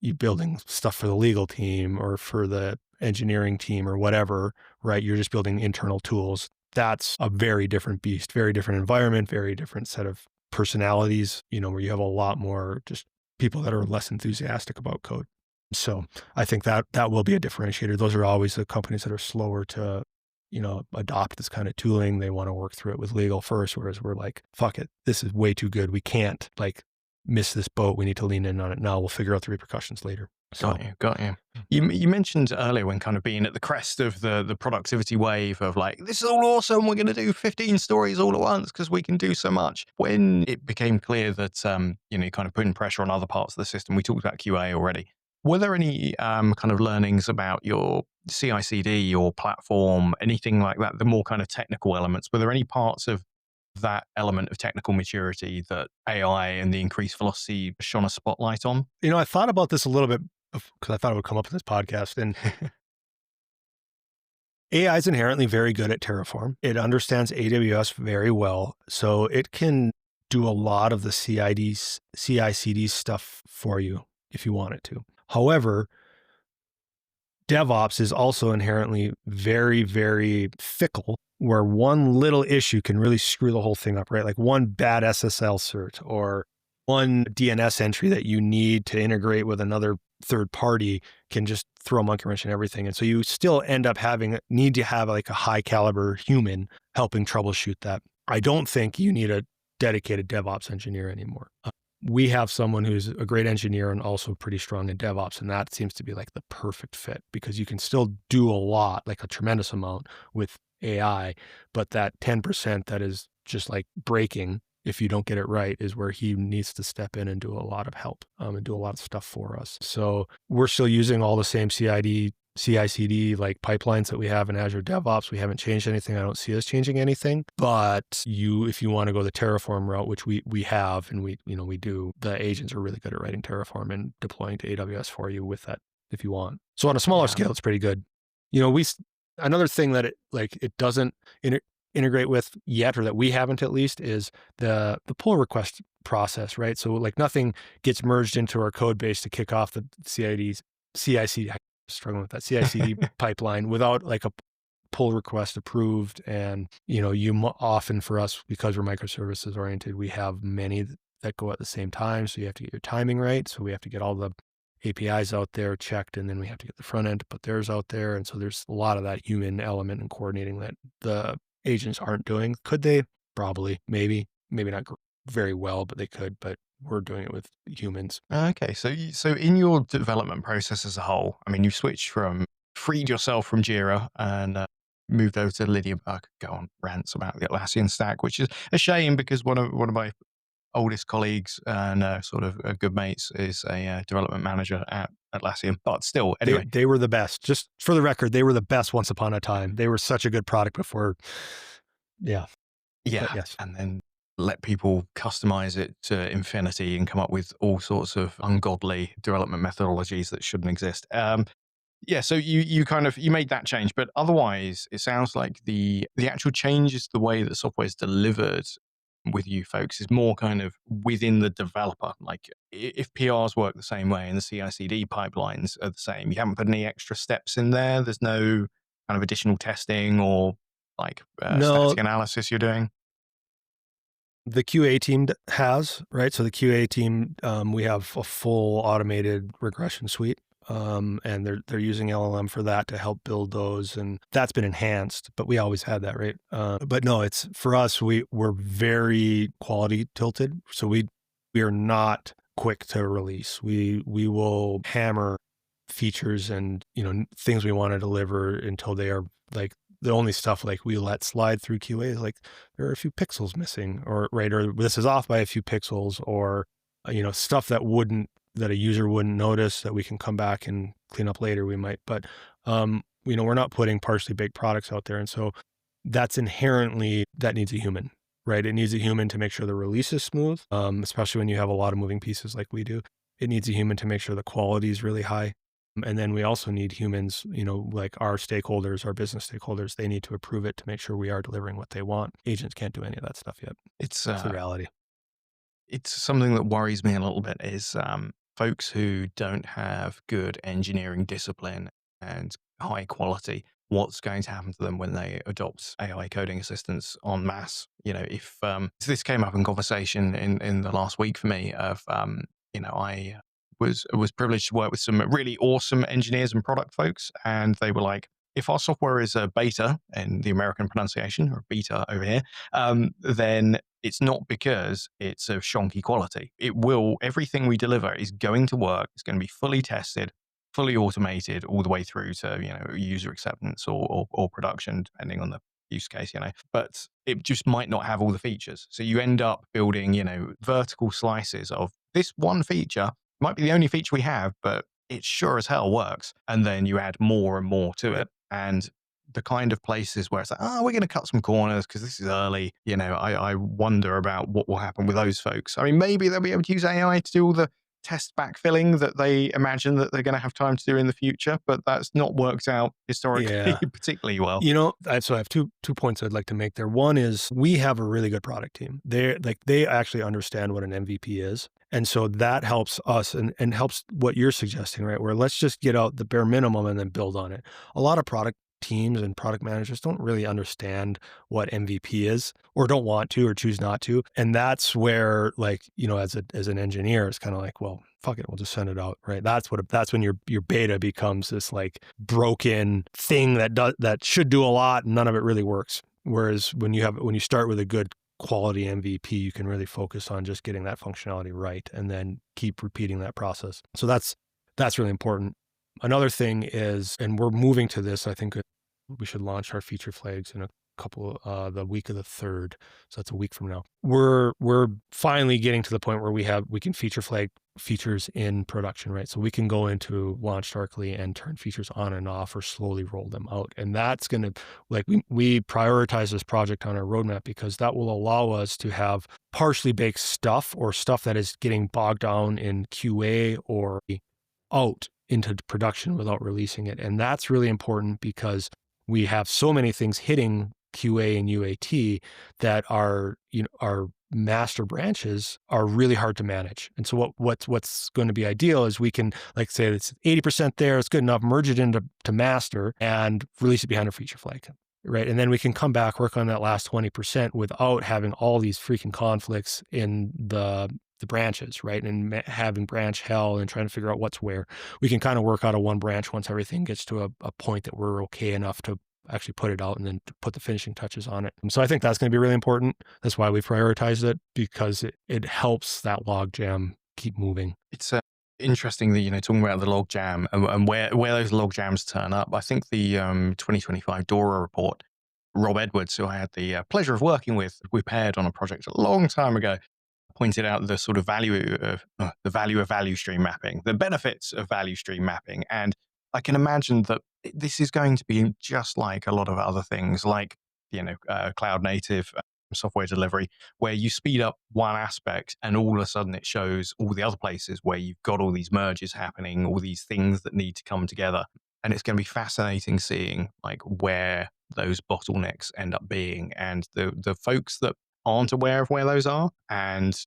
you building stuff for the legal team or for the engineering team or whatever, right? You're just building internal tools. That's a very different beast, very different environment, very different set of personalities, where you have a lot more just people that are less enthusiastic about code. So I think that will be a differentiator. Those are always the companies that are slower to adopt this kind of tooling. They want to work through it with legal first, whereas we're like, fuck it, this is way too good. We can't miss this boat. We need to lean in on it now. We'll figure out the repercussions later. So. Got you. You mentioned earlier when kind of being at the crest of the productivity wave of like, this is all awesome. We're going to do 15 stories all at once because we can do so much. When it became clear that, kind of putting pressure on other parts of the system, we talked about QA already. Were there any kind of learnings about your CI/CD, your platform, anything like that, the more kind of technical elements? Were there any parts of that element of technical maturity that AI and the increased velocity shone a spotlight on? I thought about this a little bit because I thought it would come up in this podcast. And AI is inherently very good at Terraform. It understands AWS very well. So it can do a lot of the CI/CD stuff for you if you want it to. However, DevOps is also inherently very, very fickle, where one little issue can really screw the whole thing up, right? Like one bad SSL cert or one DNS entry that you need to integrate with another third party can just throw a monkey wrench in everything. And so you still end up need to have like a high caliber human helping troubleshoot that. I don't think you need a dedicated DevOps engineer anymore. We have someone who's a great engineer and also pretty strong in DevOps. And that seems to be like the perfect fit because you can still do a lot, like a tremendous amount with AI, but that 10% that is just like breaking if you don't get it right is where he needs to step in and do a lot of help and do a lot of stuff for us. So we're still using all the same CI/CD like pipelines that we have in Azure DevOps. We haven't changed anything. I don't see us changing anything. But if you want to go the Terraform route, which we have and we do, the agents are really good at writing Terraform and deploying to AWS for you with that if you want. So on a smaller scale, it's pretty good. Another thing that it doesn't integrate with yet, or that we haven't at least, is the pull request process, right? So like nothing gets merged into our code base to kick off the CI/CD. I'm struggling with that CI/CD pipeline without like a pull request approved. And often for us, because we're microservices oriented, we have many that go at the same time. So you have to get your timing right. So we have to get all the APIs out there checked, and then we have to get the front end to put theirs out there. And so there's a lot of that human element and coordinating that the agents aren't doing. Could they? Probably, maybe not very well, but they could. But we're doing it with humans. Okay, so in your development process as a whole, I mean, you freed yourself from Jira and moved over to Lydia. I could go on rants about the Atlassian stack, which is a shame because one of my oldest colleagues and sort of good mates is a development manager at Atlassian. But still, anyway, they were the best. Just for the record, they were the best once upon a time. They were such a good product before. Yeah. Yeah. Yes. And then let people customize it to infinity and come up with all sorts of ungodly development methodologies that shouldn't exist. Yeah, so you made that change, but otherwise it sounds like the actual changes, the way that software is delivered with you folks is more kind of within the developer. Like if PRs work the same way and the CI/CD pipelines are the same, you haven't put any extra steps in there. There's no kind of additional testing or like static analysis you're doing. The QA team has, right? So the QA team, we have a full automated regression suite, and they're using LLM for that to help build those, and that's been enhanced. But we always had that, right? But no, it's for us. We're very quality tilted, so we are not quick to release. We will hammer features and things we want to deliver until they are like. The only stuff like we let slide through QA is like there are a few pixels missing, or this is off by a few pixels, or stuff that a user wouldn't notice that we can come back and clean up later. We might, but we're not putting partially baked products out there, and so that's inherently that needs a human, right? It needs a human to make sure the release is smooth, especially when you have a lot of moving pieces like we do. It needs a human to make sure the quality is really high. And then we also need humans, like our stakeholders, our business stakeholders, they need to approve it to make sure we are delivering what they want. Agents can't do any of that stuff yet. It's the reality. It's something that worries me a little bit is folks who don't have good engineering discipline and high quality. What's going to happen to them when they adopt AI coding assistants en masse? If this came up in conversation in the last week for me of, I was privileged to work with some really awesome engineers and product folks. And they were like, if our software is a beta in the American pronunciation, or beta over here, then it's not because it's of shonky quality. Everything we deliver is going to work. It's going to be fully tested, fully automated all the way through to, user acceptance or production, depending on the use case, but it just might not have all the features. So you end up building, vertical slices of this one feature. Might be the only feature we have, but it sure as hell works. And then you add more and more to Yep. it. And the kind of places where it's like, oh, we're going to cut some corners because this is early. I wonder about what will happen with those folks. I mean, maybe they'll be able to use AI to do all the test backfilling that they imagine that they're going to have time to do in the future, but that's not worked out historically Yeah. particularly well. So I have two points I'd like to make there. One is we have a really good product team. They actually understand what an MVP is. And so that helps us and helps what you're suggesting, right? Where let's just get out the bare minimum and then build on it. A lot of product teams and product managers don't really understand what MVP is or don't want to or choose not to. And that's where as an engineer, it's kind of like, well, fuck it, we'll just send it out, right? That's when your beta becomes this like broken thing that should do a lot and none of it really works. Whereas when you start with a good quality MVP, you can really focus on just getting that functionality right and then keep repeating that process. So that's really important. Another thing is, and we're moving to this, I think we should launch our feature flags in a couple, the week of the 3rd. So that's a week from now. We're finally getting to the point where we can feature flag features in production, right? So we can go into launch darkly and turn features on and off or slowly roll them out. And that's going to, we prioritize this project on our roadmap because that will allow us to have partially baked stuff or stuff that is getting bogged down in QA or out into production without releasing it. And that's really important because we have so many things hitting QA and UAT that our master branches are really hard to manage. And so what's going to be ideal is we can, like, say it's 80% there, it's good enough, merge it into master and release it behind a feature flag. Right. And then we can come back, work on that last 20% without having all these freaking conflicts in the branches, right? And having branch hell and trying to figure out what's where. We can kind of work out of one branch once everything gets to a point that we're okay enough to actually put it out and then to put the finishing touches on it. And so I think that's going to be really important. That's why we prioritized it, because it helps that log jam keep moving. It's interesting that, talking about the log jam and where those log jams turn up. I think the 2025 Dora report, Rob Edwards, who I had the pleasure of working with, we paired on a project a long time ago, pointed out the sort of value of value stream mapping, the benefits of value stream mapping. And I can imagine that this is going to be just like a lot of other things, like, cloud native software delivery, where you speed up one aspect and all of a sudden it shows all the other places where you've got all these merges happening, all these things that need to come together. And it's going to be fascinating seeing like where those bottlenecks end up being, and the folks that aren't aware of where those are and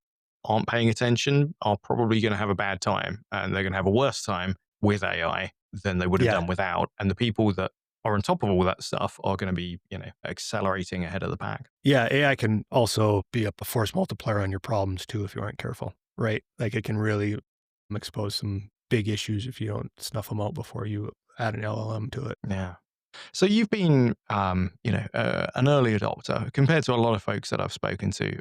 aren't paying attention are probably going to have a bad time, and they're going to have a worse time with AI than they would have done without. And the people that are on top of all that stuff are going to be, accelerating ahead of the pack. Yeah, AI can also be a force multiplier on your problems too if you aren't careful, right? Like it can really expose some big issues if you don't snuff them out before you add an LLM to it. Yeah. So you've been, an early adopter compared to a lot of folks that I've spoken to,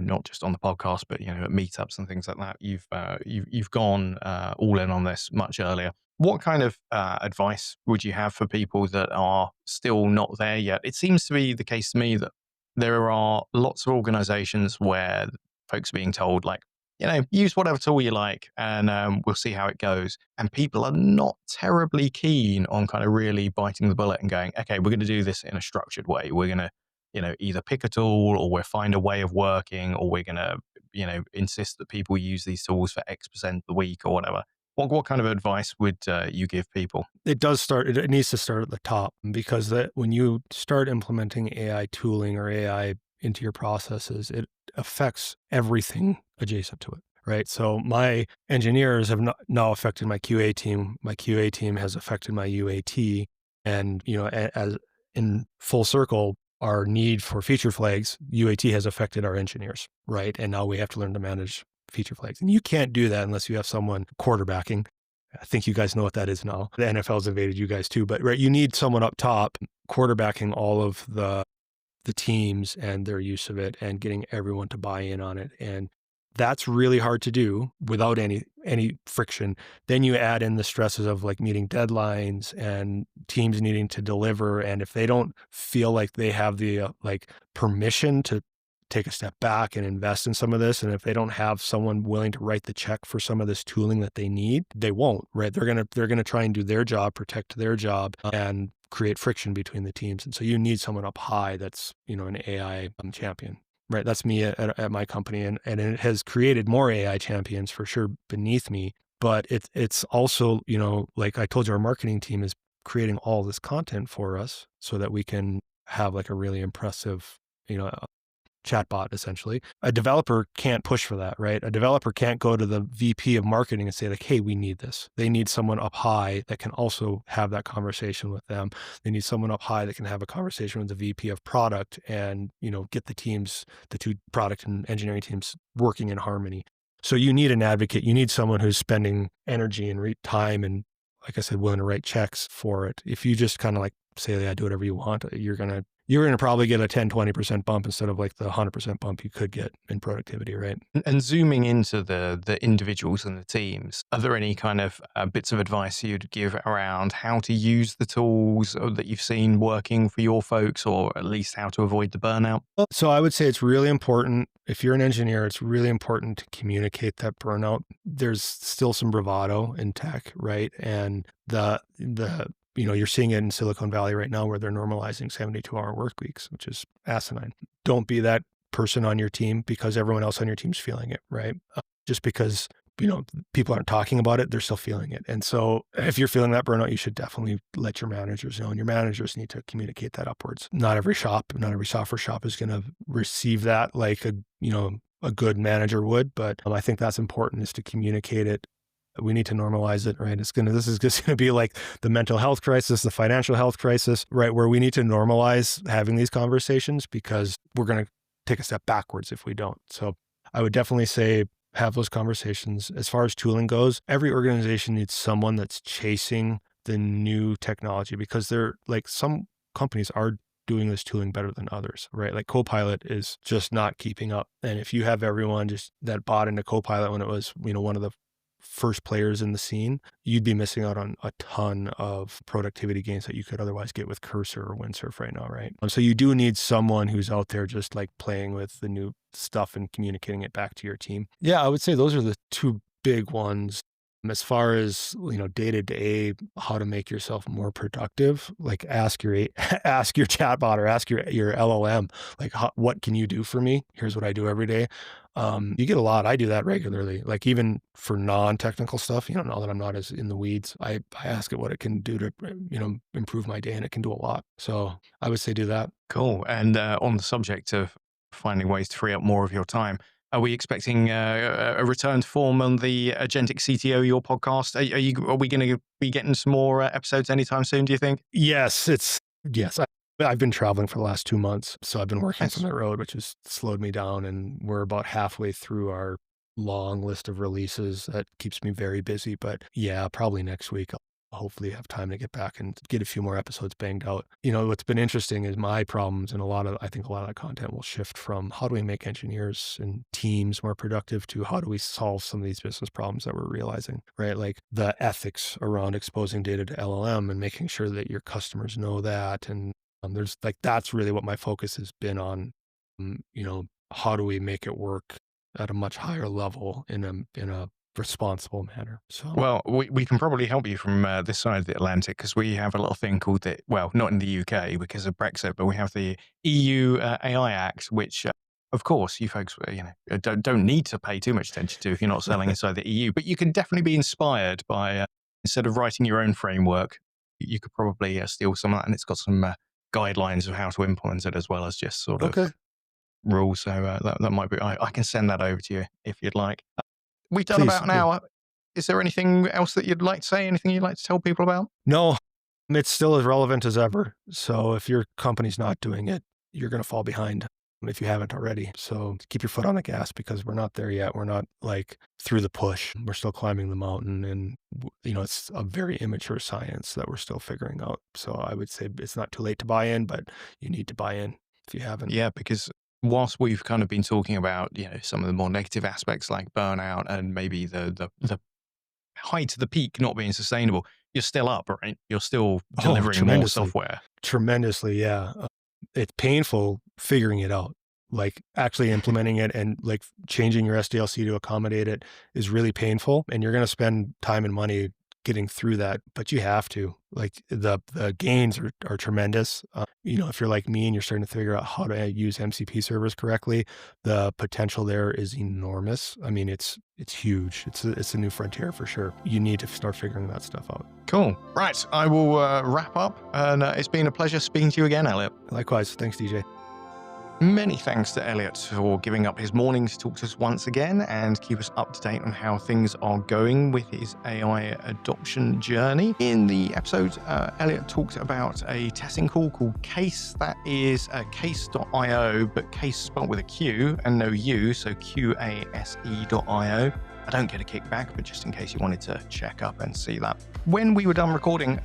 not just on the podcast, but, at meetups and things like that. You've gone all in on this much earlier. What kind of advice would you have for people that are still not there yet? It seems to be the case to me that there are lots of organizations where folks are being told, like, use whatever tool you like and we'll see how it goes. And people are not terribly keen on kind of really biting the bullet and going, okay, we're going to do this in a structured way. We're going to, either pick a tool or we'll find a way of working, or we're going to, insist that people use these tools for X% of the week or whatever. What kind of advice would you give people? It needs to start at the top, because when you start implementing AI tooling or AI into your processes, it affects everything adjacent to it, right? So my engineers have now affected my QA team. My QA team has affected my UAT. And, as in full circle, our need for feature flags, UAT has affected our engineers, right? And now we have to learn to manage feature flags. And you can't do that unless you have someone quarterbacking. I think you guys know what that is now. The NFL's invaded you guys too, but right, you need someone up top quarterbacking all of the teams and their use of it and getting everyone to buy in on it. And that's really hard to do without any friction. Then you add in the stresses of like meeting deadlines and teams needing to deliver. And if they don't feel like they have the permission to take a step back and invest in some of this. And if they don't have someone willing to write the check for some of this tooling that they need, they won't, right? They're gonna try and do their job, protect their job, and create friction between the teams. And so you need someone up high that's, an AI champion. Right. That's me at my company. And it has created more AI champions for sure beneath me. But it's also, like I told you, our marketing team is creating all this content for us so that we can have like a really impressive, chatbot essentially. A developer can't push for that, right? A developer can't go to the VP of marketing and say like, hey, we need this. They need someone up high that can also have that conversation with them. They need someone up high that can have a conversation with the VP of product and, get the two product and engineering teams working in harmony. So you need an advocate. You need someone who's spending energy and time and, like I said, willing to write checks for it. If you just kind of like say, yeah, do whatever you want, you're going to probably get a 10-20% bump instead of like the 100% bump you could get in productivity, right? And zooming into the individuals and the teams, are there any kind of bits of advice you'd give around how to use the tools that you've seen working for your folks, or at least how to avoid the burnout? So I would say it's really important, if you're an engineer, it's really important to communicate that burnout. There's still some bravado in tech, right? And you're seeing it in Silicon Valley right now where they're normalizing 72-hour work weeks, which is asinine. Don't be that person on your team because everyone else on your team's feeling it, right? Just because, people aren't talking about it, they're still feeling it. And so if you're feeling that burnout, you should definitely let your managers know, and your managers need to communicate that upwards. Not every software shop is going to receive that like a good manager would, but I think that's important, is to communicate it. We need to normalize it, right? This is just going to be like the mental health crisis, the financial health crisis, right? Where we need to normalize having these conversations because we're going to take a step backwards if we don't. So I would definitely say have those conversations. As far as tooling goes, every organization needs someone that's chasing the new technology because they're like, some companies are doing this tooling better than others, right? Like Copilot is just not keeping up. And if you have everyone just that bought into Copilot when it was, one of the first players in the scene, you'd be missing out on a ton of productivity gains that you could otherwise get with Cursor or Windsurf right now, right? So you do need someone who's out there just like playing with the new stuff and communicating it back to your team. Yeah, I would say those are the two big ones. As far as, day-to-day, how to make yourself more productive, like ask your chatbot or ask your LLM, like, what can you do for me? Here's what I do every day. You get a lot. I do that regularly. Like even for non-technical stuff, now that I'm not as in the weeds, I ask it what it can do to, improve my day, and it can do a lot. So I would say do that. Cool. And on the subject of finding ways to free up more of your time, are we expecting a return to form on the Agentic CTO, your podcast? Are we going to be getting some more episodes anytime soon, do you think? Yes. I've been traveling for the last 2 months, so I've been working from the road, which has slowed me down, and we're about halfway through our long list of releases. That keeps me very busy, but yeah, probably next week I'll hopefully have time to get back and get a few more episodes banged out. What's been interesting is my problems, and I think a lot of that content will shift from how do we make engineers and teams more productive to how do we solve some of these business problems that we're realizing, right? Like the ethics around exposing data to LLM and making sure that your customers know that. And there's like, that's really what my focus has been on. How do we make it work at a much higher level in a responsible manner? So, well, we can probably help you from this side of the Atlantic, because we have a little thing called not in the UK because of Brexit, but we have the EU AI Act, which of course you folks don't need to pay too much attention to if you're not selling inside the EU, but you can definitely be inspired by instead of writing your own framework, you could probably steal some of that, and it's got some guidelines of how to implement it as well as just sort of rules. So that might be, I can send that over to you if you'd like. We've done about an hour. Is there anything else that you'd like to say? Anything you'd like to tell people about? No, it's still as relevant as ever. So if your company's not doing it, you're going to fall behind if you haven't already. So keep your foot on the gas because we're not there yet. We're not like through the push. We're still climbing the mountain, and it's a very immature science that we're still figuring out. So I would say it's not too late to buy in, but you need to buy in if you haven't. Yeah, because whilst we've kind of been talking about, some of the more negative aspects like burnout and maybe the height of the peak not being sustainable, you're still up, right? You're still delivering more software. Tremendously, yeah. It's painful figuring it out. like actually implementing it and like changing your SDLC to accommodate it is really painful. And you're going to spend time and money getting through that, but you have to. Like the gains are tremendous. If you're like me and you're starting to figure out how to use MCP servers correctly, the potential there is enormous. I mean, it's huge. It's a new frontier for sure. You need to start figuring that stuff out. Cool. Right. I will wrap up. And it's been a pleasure speaking to you again, Elliott. Likewise. Thanks, Deejay. Many thanks to Elliott for giving up his morning to talk to us once again and keep us up to date on how things are going with his AI adoption journey. In the episode, Elliott talked about a testing tool called Case. That is case.io, but case spelled with a Q and no U, so QASE.io. I don't get a kickback, but just in case you wanted to check up and see that. When we were done recording,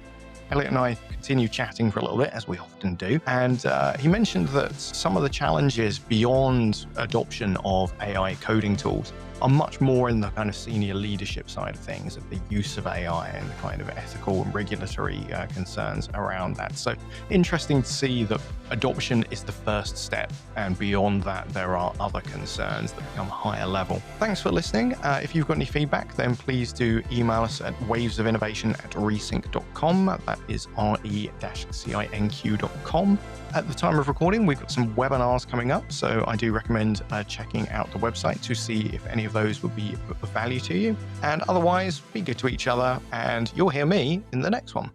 Elliott and I continued chatting for a little bit, as we often do, and he mentioned that some of the challenges beyond adoption of AI coding tools are much more in the kind of senior leadership side of things, of the use of AI and the kind of ethical and regulatory concerns around that. So interesting to see that adoption is the first step, and beyond that, there are other concerns that become higher level. Thanks for listening. If you've got any feedback, then please do email us at wavesofinnovation@resync.com. That is re-cinq.com. At the time of recording, we've got some webinars coming up, so I do recommend checking out the website to see if any of those would be of value to you. And otherwise, be good to each other, and you'll hear me in the next one.